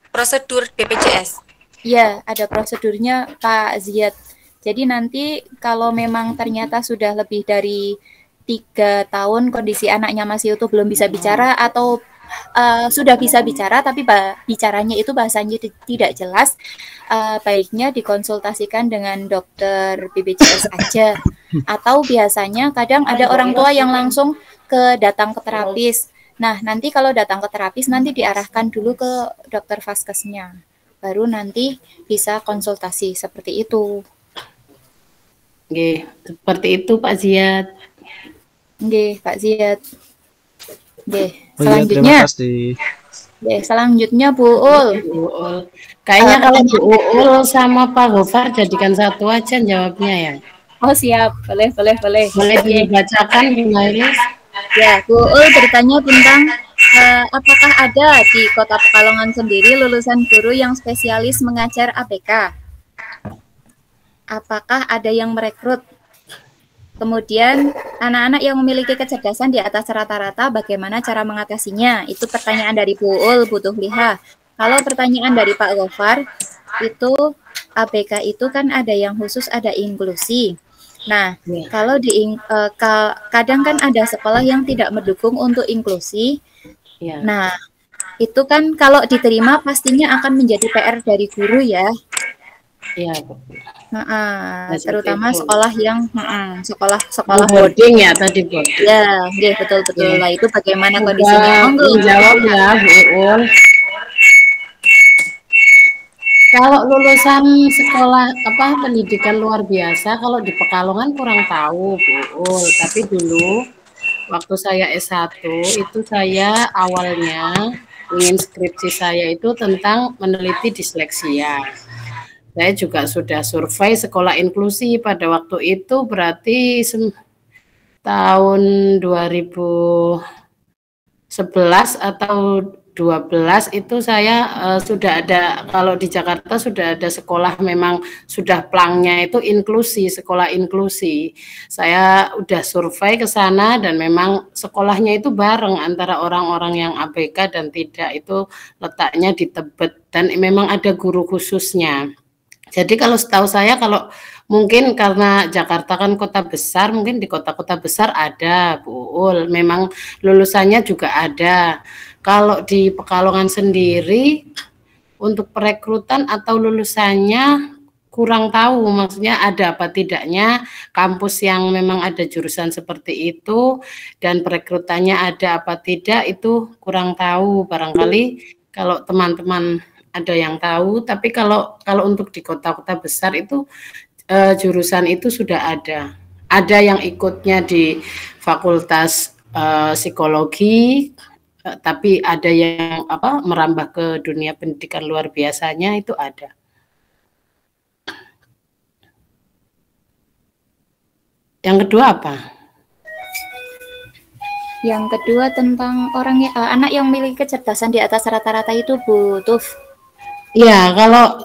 prosedur BPJS. Iya, ada prosedurnya Pak Ziad. Jadi nanti kalau memang ternyata sudah lebih dari 3 tahun kondisi anaknya masih utuh, belum bisa bicara, atau sudah bisa bicara tapi bicaranya itu bahasanya tidak jelas, baiknya dikonsultasikan dengan dokter BPJS aja. Atau biasanya kadang ada orang tua yang langsung datang ke terapis. Nah, nanti kalau datang ke terapis nanti diarahkan dulu ke dokter Vaskesnya. Baru nanti bisa konsultasi seperti itu. Nggih, seperti itu Pak Ziad. Nggih, Pak Ziad. Nggih, Oh iya, selanjutnya. terima kasih. Nggih, selanjutnya Bu Ul. Kayaknya kalau Bu Ul sama Pak Gofar jadikan satu aja jawabnya ya. Oh siap, boleh. Boleh dibacakan Bu Mailis? Ya, Bu Ul bertanya tentang apakah ada di Kota Pekalongan sendiri lulusan guru yang spesialis mengajar ABK? Apakah ada yang merekrut? Kemudian, anak-anak yang memiliki kecerdasan di atas rata-rata, bagaimana cara mengatasinya? Itu pertanyaan dari Bu Ul, butuh liha. Kalau pertanyaan dari Pak Gofar, itu ABK itu kan ada yang khusus, ada inklusi. Nah, kalau kadang kan ada sekolah yang tidak mendukung untuk inklusi. Nah, itu kan kalau diterima pastinya akan menjadi PR dari guru ya. Iya, terutama sekolah yang sekolah boarding ya tadi boarding. Ya, betul. Lah itu bagaimana kondisinya? Menjawab ya Bu Ul. Kalau lulusan sekolah pendidikan luar biasa, kalau di Pekalongan kurang tahu Bu Ul. Tapi dulu waktu saya S1 itu saya awalnya ingin skripsi saya itu tentang meneliti disleksia. Saya juga sudah survei sekolah inklusi pada waktu itu, berarti tahun 2011 atau 12 itu saya sudah ada, kalau di Jakarta sudah ada sekolah memang sudah plangnya itu inklusi, sekolah inklusi. Saya udah survei ke sana dan memang sekolahnya itu bareng antara orang-orang yang ABK dan tidak, itu letaknya di Tebet dan memang ada guru khususnya. Jadi kalau setahu saya, kalau mungkin karena Jakarta kan kota besar, mungkin di kota-kota besar ada Bu Ul, memang lulusannya juga ada. Kalau di Pekalongan sendiri untuk perekrutan atau lulusannya kurang tahu, maksudnya ada apa tidaknya kampus yang memang ada jurusan seperti itu dan perekrutannya ada apa tidak itu kurang tahu. Barangkali kalau teman-teman ada yang tahu, tapi kalau untuk di kota-kota besar itu jurusan itu sudah ada. Ada yang ikutnya di fakultas psikologi, tapi ada yang merambah ke dunia pendidikan luar biasanya itu ada. Yang kedua apa? Yang kedua tentang anak yang memiliki kecerdasan di atas rata-rata itu Bu Tuf. Ya, kalau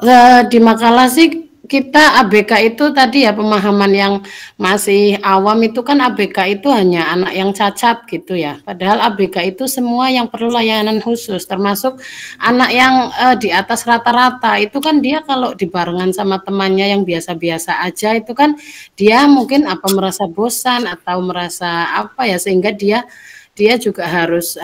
di Makalah sih kita ABK itu tadi ya pemahaman yang masih awam itu kan ABK itu hanya anak yang cacat gitu ya. Padahal ABK itu semua yang perlu layanan khusus, termasuk anak yang di atas rata-rata itu kan dia kalau dibarengan sama temannya yang biasa-biasa aja itu kan dia mungkin merasa bosan atau merasa sehingga dia juga harus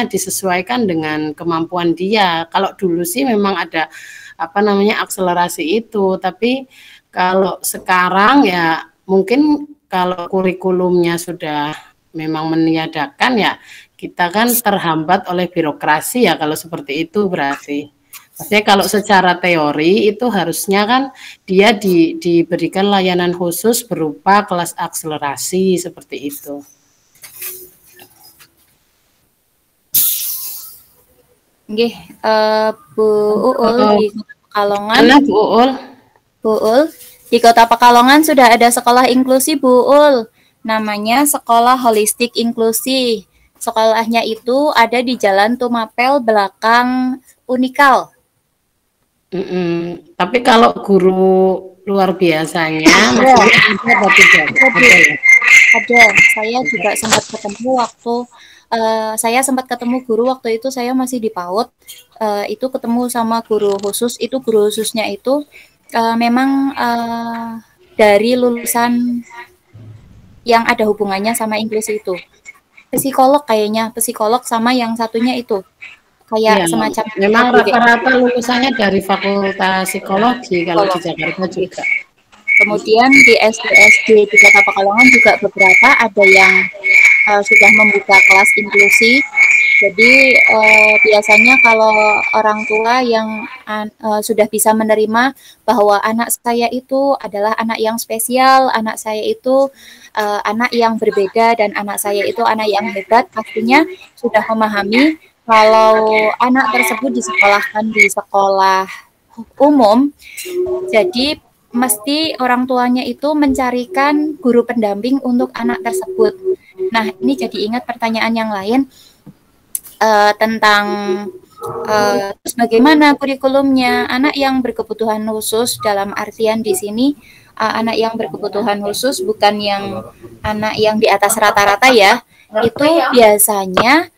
disesuaikan dengan kemampuan dia. Kalau dulu sih memang ada akselerasi itu, tapi kalau sekarang ya mungkin kalau kurikulumnya sudah memang meniadakan ya kita kan terhambat oleh birokrasi ya kalau seperti itu berarti. Maksudnya kalau secara teori itu harusnya kan dia diberikan layanan khusus berupa kelas akselerasi seperti itu. Nggih, Bu Uul di Pekalongan. Mana Bu Uul? Bu Uul, di Kota Pekalongan sudah ada sekolah inklusi Bu Uul. namanya Sekolah Holistik Inklusi. Sekolahnya itu ada di Jalan Tumapel belakang Unikal. Tapi kalau guru luar biasanya, maksudnya ada atau tidak? Ada ya? Ada. Saya juga sempat ketemu waktu guru waktu itu saya masih di PAUD. Itu ketemu sama guru khusus. Itu guru khususnya itu memang dari lulusan yang ada hubungannya sama inklusi itu. Psikolog kayaknya, psikolog sama yang satunya itu. Kayak semacam memang rata-rata lulusannya dari Fakultas Psikologi kalau di Jakarta juga. Kemudian di SD di Kota Pekalongan juga beberapa ada yang sudah membuka kelas inklusi. Jadi biasanya kalau orang tua yang sudah bisa menerima bahwa anak saya itu adalah anak yang spesial, anak saya itu anak yang berbeda, dan anak saya itu anak yang hebat, pastinya sudah memahami kalau anak tersebut disekolahkan di sekolah umum, jadi mesti orang tuanya itu mencarikan guru pendamping untuk anak tersebut. Nah, ini jadi ingat pertanyaan yang lain tentang terus bagaimana kurikulumnya. Anak yang berkebutuhan khusus dalam artian di sini anak yang berkebutuhan khusus bukan yang anak yang di atas rata-rata ya. Itu biasanya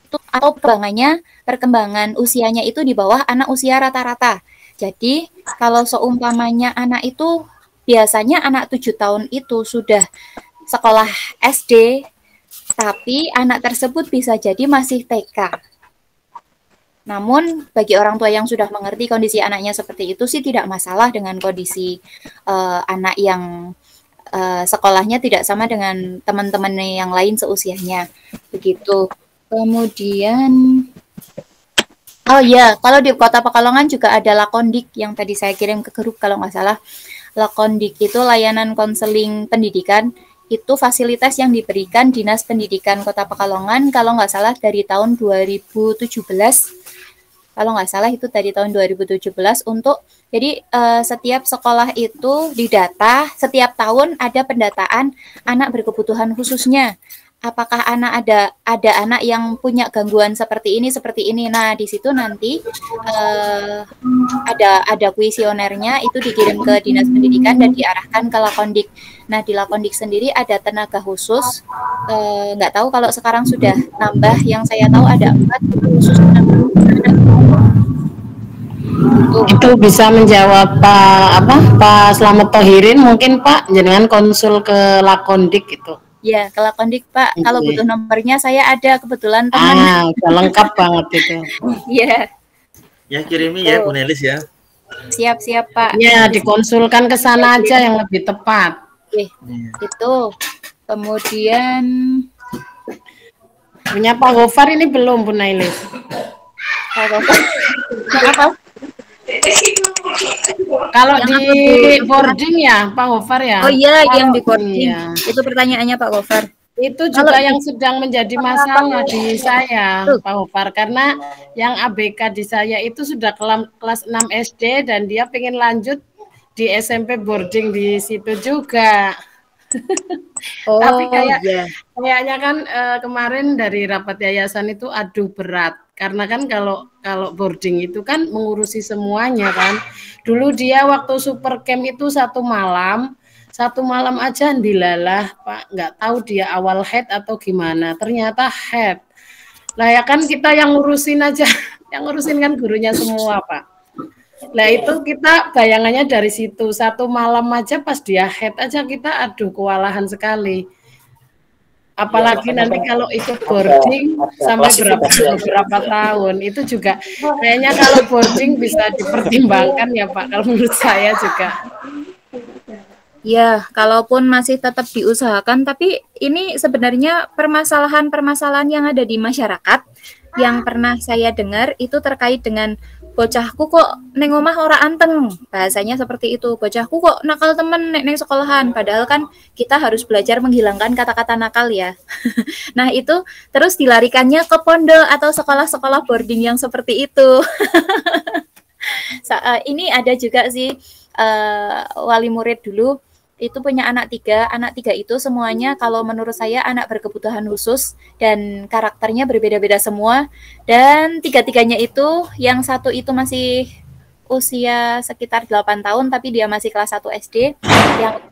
itu atau perkembangan usianya itu di bawah anak usia rata-rata. Jadi kalau seumpamanya anak itu biasanya anak 7 tahun itu sudah sekolah SD, tapi anak tersebut bisa jadi masih TK. Namun bagi orang tua yang sudah mengerti kondisi anaknya seperti itu sih tidak masalah dengan kondisi anak yang sekolahnya tidak sama dengan teman-teman yang lain seusianya. Begitu. Kemudian oh ya, kalau di Kota Pekalongan juga ada Lakondik yang tadi saya kirim ke grup kalau nggak salah. Lakondik itu layanan konseling pendidikan. Itu fasilitas yang diberikan Dinas Pendidikan Kota Pekalongan kalau nggak salah dari tahun 2017. Kalau nggak salah itu dari tahun 2017 untuk jadi setiap sekolah itu didata, setiap tahun ada pendataan anak berkebutuhan khususnya. Apakah anak ada anak yang punya gangguan seperti ini. Nah, di situ nanti ada kuesionernya itu dikirim ke Dinas Pendidikan dan diarahkan ke Lakondik. Nah, di Lakondik sendiri ada tenaga khusus. Nggak tahu kalau sekarang sudah nambah. Yang saya tahu ada 4 khusus tenaga. Itu bisa menjawab Pak Slamet Tohirin mungkin Pak, jangan konsul ke Lakondik itu. Ya, ke Lakondik Pak. Kalau butuh nomornya saya ada kebetulan teman. Udah lengkap banget itu. Iya. Ya kirimi ya Bu Nelis ya. Siap Pak. Ya, dikonsulkan ke sana aja yang lebih tepat. Oke. Itu. Kemudian punya Pak Gofar ini belum Bu Nelis. Pak Gofar. Apa? Kalau di boarding ya Pak Gofar ya. Oh iya, yang di boarding. Iya. Itu pertanyaannya Pak Gofar. Itu juga yang sedang menjadi masalah di saya Pak Gofar, karena yang ABK di saya itu sudah kelas 6 SD dan dia pengen lanjut di SMP boarding di situ juga. Tapi kayaknya kan kemarin dari rapat yayasan itu aduh berat. Karena kan kalau boarding itu kan mengurusi semuanya kan. Dulu dia waktu super camp itu satu malam aja dilalah Pak, nggak tahu dia awal head atau gimana. Ternyata head. Lah ya kan kita yang ngurusin aja, yang ngurusin kan gurunya semua Pak. Nah itu kita bayangannya dari situ, satu malam aja pas dia head aja kita aduh kewalahan sekali. Apalagi nanti kalau ikut boarding sampai beberapa tahun itu juga kayaknya kalau boarding bisa dipertimbangkan ya Pak, kalau menurut saya juga. Ya, kalaupun masih tetap diusahakan, tapi ini sebenarnya permasalahan-permasalahan yang ada di masyarakat yang pernah saya dengar itu terkait dengan bocahku kok neng omah ora anteng, bahasanya seperti itu. Bocahku kok nakal temen neng sekolahan, padahal kan kita harus belajar menghilangkan kata-kata nakal ya. Nah itu terus dilarikannya ke pondok atau sekolah-sekolah boarding yang seperti itu. Ini ada juga sih wali murid dulu itu punya anak tiga itu semuanya kalau menurut saya anak berkebutuhan khusus dan karakternya berbeda-beda semua, dan tiga-tiganya itu yang satu itu masih usia sekitar 8 tahun tapi dia masih kelas 1 SD, yang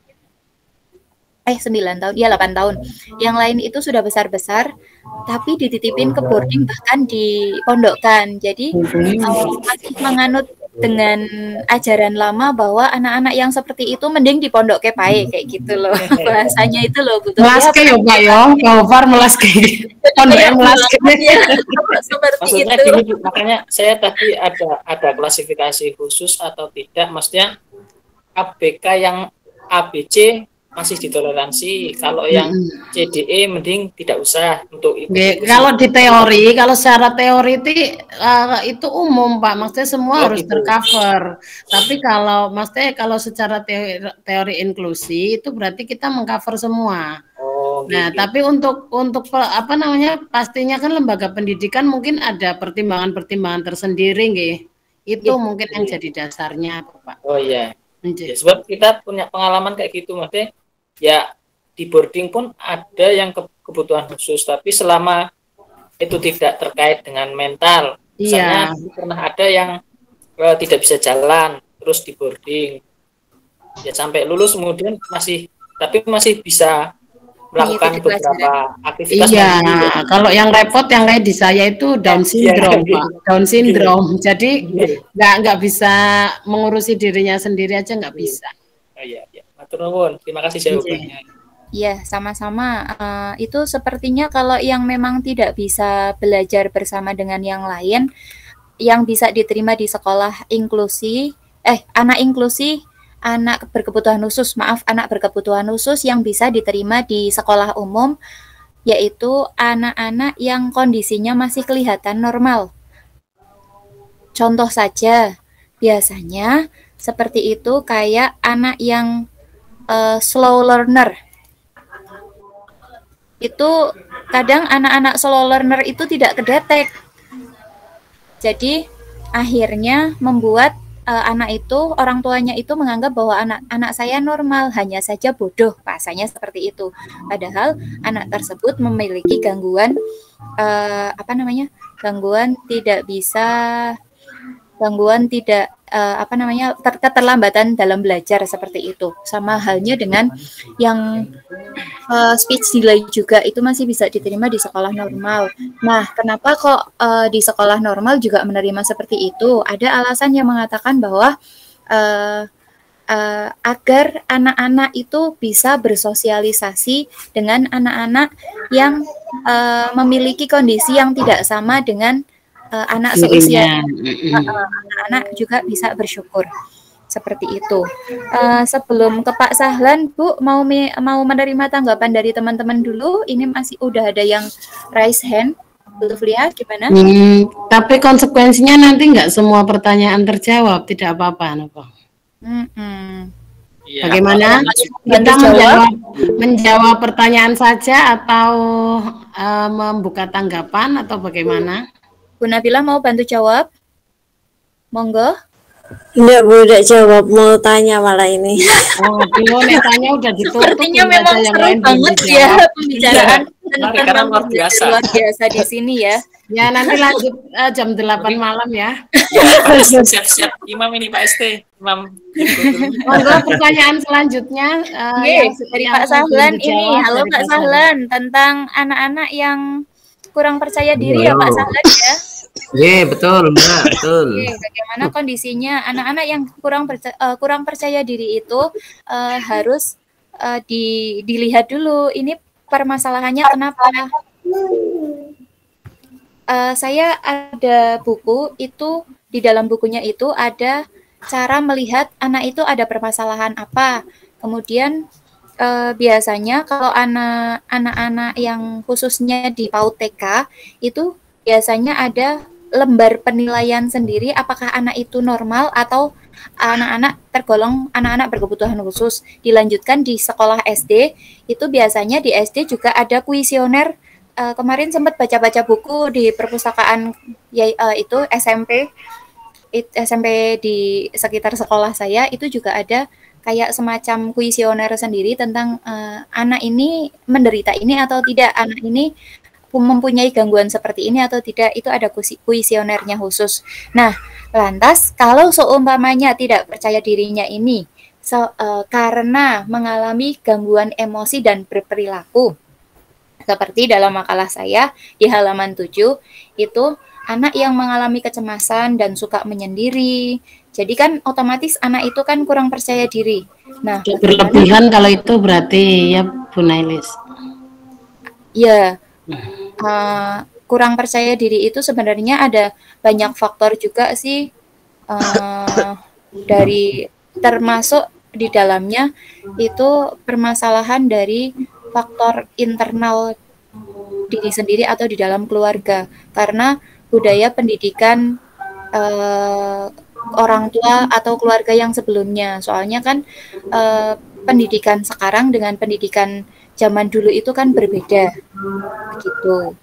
9 tahun, ya 8 tahun. Yang lain itu sudah besar-besar tapi dititipin ke boarding bahkan dipondokkan. Jadi masih menganut dengan ajaran lama bahwa anak-anak yang seperti itu mending di pondok kepae kayak gitu loh. Bahasanya itu loh butuh melaske ya Pak ya, Gofar melaske. Pondoknya melaske. Seperti Maksudnya itu. gini, makanya saya tadi ada klasifikasi khusus atau tidak, maksudnya ABK yang ABC masih ditoleransi, kalau yang CDE mending tidak usah untuk itu. Kalau di teori, kalau secara teori itu umum Pak, maksudnya semua harus tercover. Tapi kalau maksudnya kalau secara teori inklusi itu berarti kita mengcover semua. Nah, tapi untuk apa namanya, pastinya kan lembaga pendidikan mungkin ada pertimbangan-pertimbangan tersendiri nggih. Itu mungkin yang jadi dasarnya Pak. Oh iya. Ya, sebab kita punya pengalaman kayak gitu, maksudnya ya di boarding pun ada yang kebutuhan khusus, tapi selama itu tidak terkait dengan mental, misalnya pernah ada yang tidak bisa jalan terus di boarding ya sampai lulus, kemudian masih bisa melakukan beberapa aktivitas. Kalau yang repot yang kayak di saya itu Down syndrome Pak, Down syndrome. Jadi nggak bisa mengurusi dirinya sendiri aja, nggak bisa. Iya. Matur nuwun, terima kasih jawabannya. Iya, sama-sama. Itu sepertinya kalau yang memang tidak bisa belajar bersama dengan yang lain, yang bisa diterima di sekolah inklusi, anak inklusi, anak berkebutuhan khusus yang bisa diterima di sekolah umum, yaitu anak-anak yang kondisinya masih kelihatan normal. Contoh saja, biasanya seperti itu kayak anak yang slow learner. Itu kadang anak-anak slow learner itu tidak kedetek. Jadi akhirnya membuat orang tuanya itu menganggap bahwa anak saya normal, hanya saja bodoh, bahasanya seperti itu. Padahal anak tersebut memiliki gangguan keterlambatan dalam belajar seperti itu. Sama halnya dengan yang speech delay juga, itu masih bisa diterima di sekolah normal. Nah, kenapa kok di sekolah normal juga menerima seperti itu? Ada alasan yang mengatakan bahwa agar anak-anak itu bisa bersosialisasi dengan anak-anak yang memiliki kondisi yang tidak sama dengan anak seusia. Anak-anak juga bisa bersyukur seperti itu. Sebelum ke Pak Sahlan, Bu, mau menerima tanggapan dari teman-teman dulu. Ini masih udah ada yang raise hand. Bu Tuflia, gimana? Tapi konsekuensinya nanti nggak semua pertanyaan terjawab, tidak apa-apa, Bagaimana? Kita menjawab pertanyaan saja atau membuka tanggapan atau bagaimana? Bu Nabila mau bantu jawab? Monggo. Enggak, Bu, udah jawab, mau tanya malah ini. Tanya udah ditutup. Sepertinya memang seru banget ya pembicaraan tentang luar biasa di sini ya. Ya, nanti lanjut jam 8 malam ya. Siap-siap Imam ini Pak ST. Imam. Monggo pertanyaan selanjutnya dari Pak Sahlan ini. Halo Pak Sahlan, tentang anak-anak yang kurang percaya diri ya Pak Sahlan ya. Iya, betul Mbak, betul. Bagaimana kondisinya anak-anak yang kurang percaya diri itu harus dilihat dulu ini permasalahannya kenapa. Saya ada buku itu, di dalam bukunya itu ada cara melihat anak itu ada permasalahan apa. Kemudian biasanya kalau anak-anak yang khususnya di PAUD TK itu biasanya ada lembar penilaian sendiri apakah anak itu normal atau anak-anak tergolong anak-anak berkebutuhan khusus. Dilanjutkan di sekolah SD, itu biasanya di SD juga ada kuesioner. Kemarin sempat baca-baca buku di perpustakaan itu SMP. SMP di sekitar sekolah saya itu juga ada kayak semacam kuesioner sendiri tentang anak ini menderita ini atau tidak, anak ini mempunyai gangguan seperti ini atau tidak, itu ada kuesionernya khusus. Nah, lantas kalau seumpamanya tidak percaya dirinya ini karena mengalami gangguan emosi dan berperilaku, seperti dalam makalah saya di halaman 7, itu anak yang mengalami kecemasan dan suka menyendiri. Jadi kan otomatis anak itu kan kurang percaya diri. Nah, berlebihan kalau itu berarti ya Bu Nailis. Ya, kurang percaya diri itu sebenarnya ada banyak faktor juga sih, dari termasuk di dalamnya itu permasalahan dari faktor internal diri sendiri atau di dalam keluarga, karena budaya pendidikan orang tua atau keluarga yang sebelumnya. Soalnya kan pendidikan sekarang dengan pendidikan zaman dulu itu kan berbeda begitu.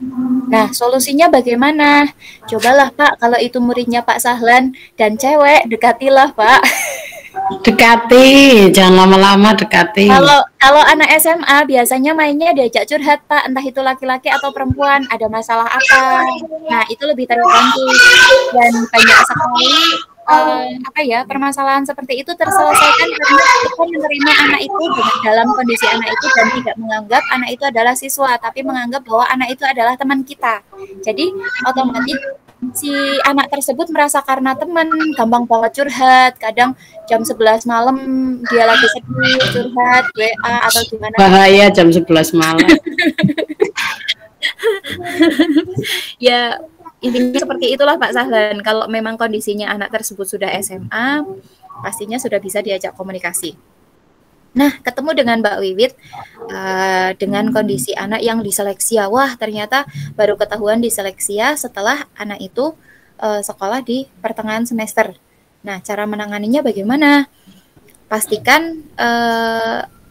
Nah, solusinya bagaimana? Cobalah Pak, kalau itu muridnya Pak Sahlan dan cewek, dekatilah Pak. Dekati, jangan lama-lama dekati. Kalau anak SMA biasanya mainnya diajak curhat Pak, entah itu laki-laki atau perempuan, ada masalah apa. Nah, itu lebih terbantu dan banyak sekali permasalahan seperti itu terselesaikan karena kita menerima anak itu dalam kondisi anak itu dan tidak menganggap anak itu adalah siswa, tapi menganggap bahwa anak itu adalah teman kita. Jadi otomatis si anak tersebut merasa karena teman gampang banget curhat, kadang jam 11 malam dia lagi sedih curhat WA atau gimana. Bahaya jam 11 malam. Ya intinya seperti itulah Pak Sahlan. Kalau memang kondisinya anak tersebut sudah SMA, pastinya sudah bisa diajak komunikasi. Nah, ketemu dengan Mbak Wiwit dengan kondisi anak yang diseleksia. Wah, ternyata baru ketahuan diseleksia setelah anak itu sekolah di pertengahan semester. Nah, cara menanganinya bagaimana? Pastikan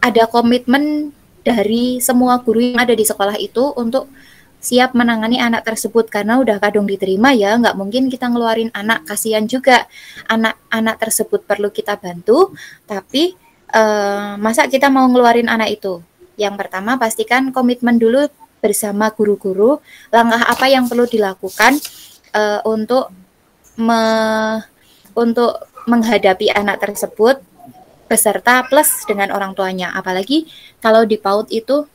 ada komitmen dari semua guru yang ada di sekolah itu untuk siap menangani anak tersebut, karena udah kadung diterima ya, nggak mungkin kita ngeluarin anak, kasihan juga anak-anak tersebut perlu kita bantu, tapi masa kita mau ngeluarin anak itu? Yang pertama pastikan komitmen dulu bersama guru-guru, langkah apa yang perlu dilakukan untuk menghadapi anak tersebut beserta plus dengan orang tuanya. Apalagi kalau di PAUD itu,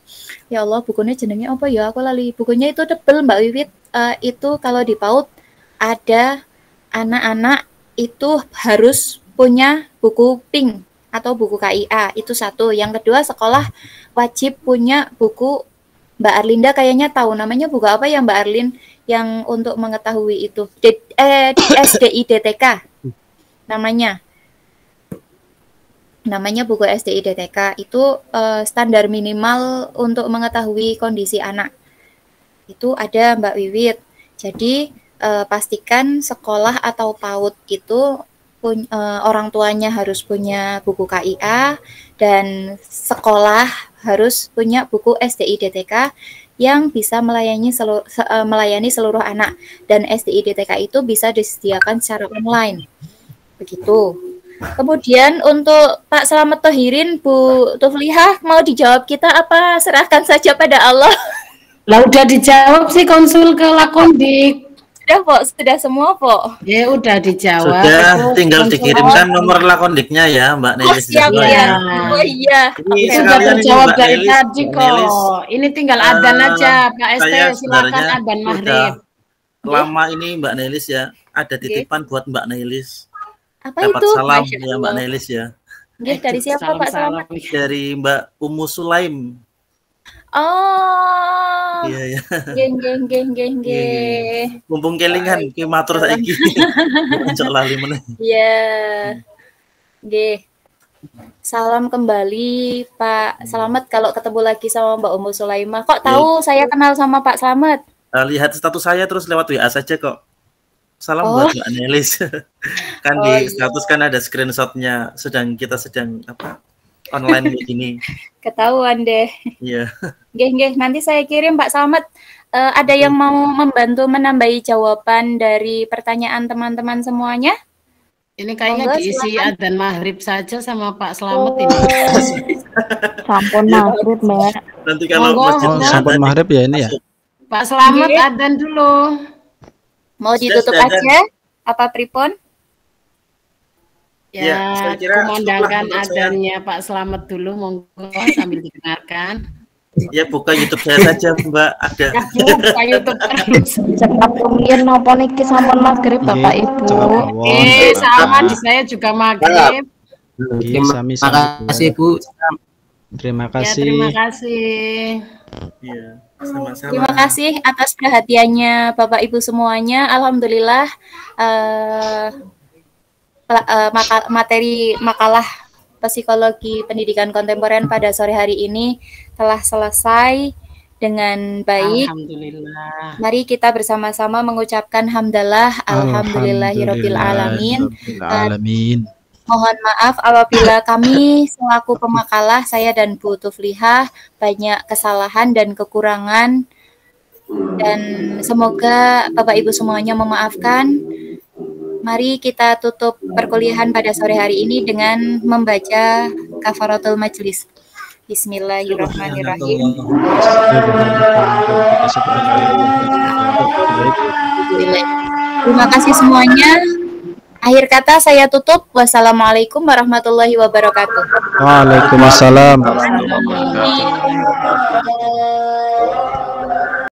ya Allah, bukunya jenengnya apa ya? Aku lali. Bukunya itu tebel Mbak Wiwit. Itu kalau di PAUD ada anak-anak itu harus punya buku pink atau buku KIA. Itu satu. Yang kedua, sekolah wajib punya buku, Mbak Arlinda kayaknya tahu namanya buku apa ya Mbak Arlin, yang untuk mengetahui itu. SDIDTK namanya buku SDIDTK, itu standar minimal untuk mengetahui kondisi anak. Itu ada Mbak Wiwit. Jadi pastikan sekolah atau PAUD itu orang tuanya harus punya buku KIA dan sekolah harus punya buku SDIDTK yang bisa melayani seluruh anak, dan SDIDTK itu bisa disediakan secara online. Begitu. Kemudian untuk Pak Slamet Tohirin, Bu Tuflihah, mau dijawab kita apa serahkan saja pada Allah? Lah udah dijawab sih, konsul ke Lakondik. Sudah Pok, sudah semua Pok. Ya udah dijawab. Sudah, tinggal dikirimkan nomor Lakondiknya ya Mbak Nelis. Siap ya. Oh iya. Ini sudah terjawab dari tadi kok. Ini tinggal adzan aja Pak ST, silakan adzan maghrib. Lama ini Mbak Nelis ya, ada titipan buat Mbak Nelis. Apa dapat itu? salam ya Mbak Nelis ya. Dari siapa Pak Slamet? Dari Mbak Ummu Sulaim. Oh. Iya ya. Geng. Mumpung kelingan ki matur saiki. Ojo lali meneh. Iya. Nggih. Salam kembali Pak Slamet, kalau ketemu lagi sama Mbak Ummu Sulaimah. Kok tahu saya kenal sama Pak Slamet? Lihat status saya terus lewat WA saja kok. Salam buat Mbak Nelis. Kan di status kan ada screenshotnya, kita sedang online begini. Ketahuan deh. Iya. Nggih, nanti saya kirim Pak Slamet. Ada yang mau membantu menambahi jawaban dari pertanyaan teman-teman semuanya? Ini kayaknya Monggo, diisi silakan. adzan maghrib saja sama Pak Slamet ini. Sampun maghrib, Mbak. Nanti kalau Monggo, masjidnya monggo. Sampun maghrib ya ini ya. Pak Slamet Nggih. adzan dulu. Mau ditutup Sudah, aja apa pripun? Ya, Ya, saya kira kumandangkan cukup lah menurut saya. adzannya Pak Slamet dulu, monggo sambil didengarkan. Ya buka YouTube saya saja Mbak, ada. Buka YouTube terus. Cepat rumiyin napa niki sampun maghrib Bapak Nggih, Ibu. cakap mawon. Sama di saya juga maghrib. Nggih, Terima sami-sami. kasih Bu. Terima Ya, terima kasih. kasih. Iya, sama-sama. Terima kasih atas perhatiannya Bapak Ibu semuanya. Alhamdulillah materi makalah psikologi pendidikan kontemporer pada sore hari ini telah selesai dengan baik. Alhamdulillah. Mari kita bersama-sama mengucapkan hamdalah alhamdulillahirabbil alamin. Alamin. Mohon maaf apabila kami selaku pemakalah, saya dan Bu Tuflihah banyak kesalahan dan kekurangan, dan semoga Bapak Ibu semuanya memaafkan. Mari kita tutup perkuliahan pada sore hari ini dengan membaca kafaratul majlis. Bismillahirrahmanirrahim. Terima kasih semuanya. Akhir kata saya tutup. Wassalamualaikum warahmatullahi wabarakatuh. Waalaikumsalam. Waalaikumsalam.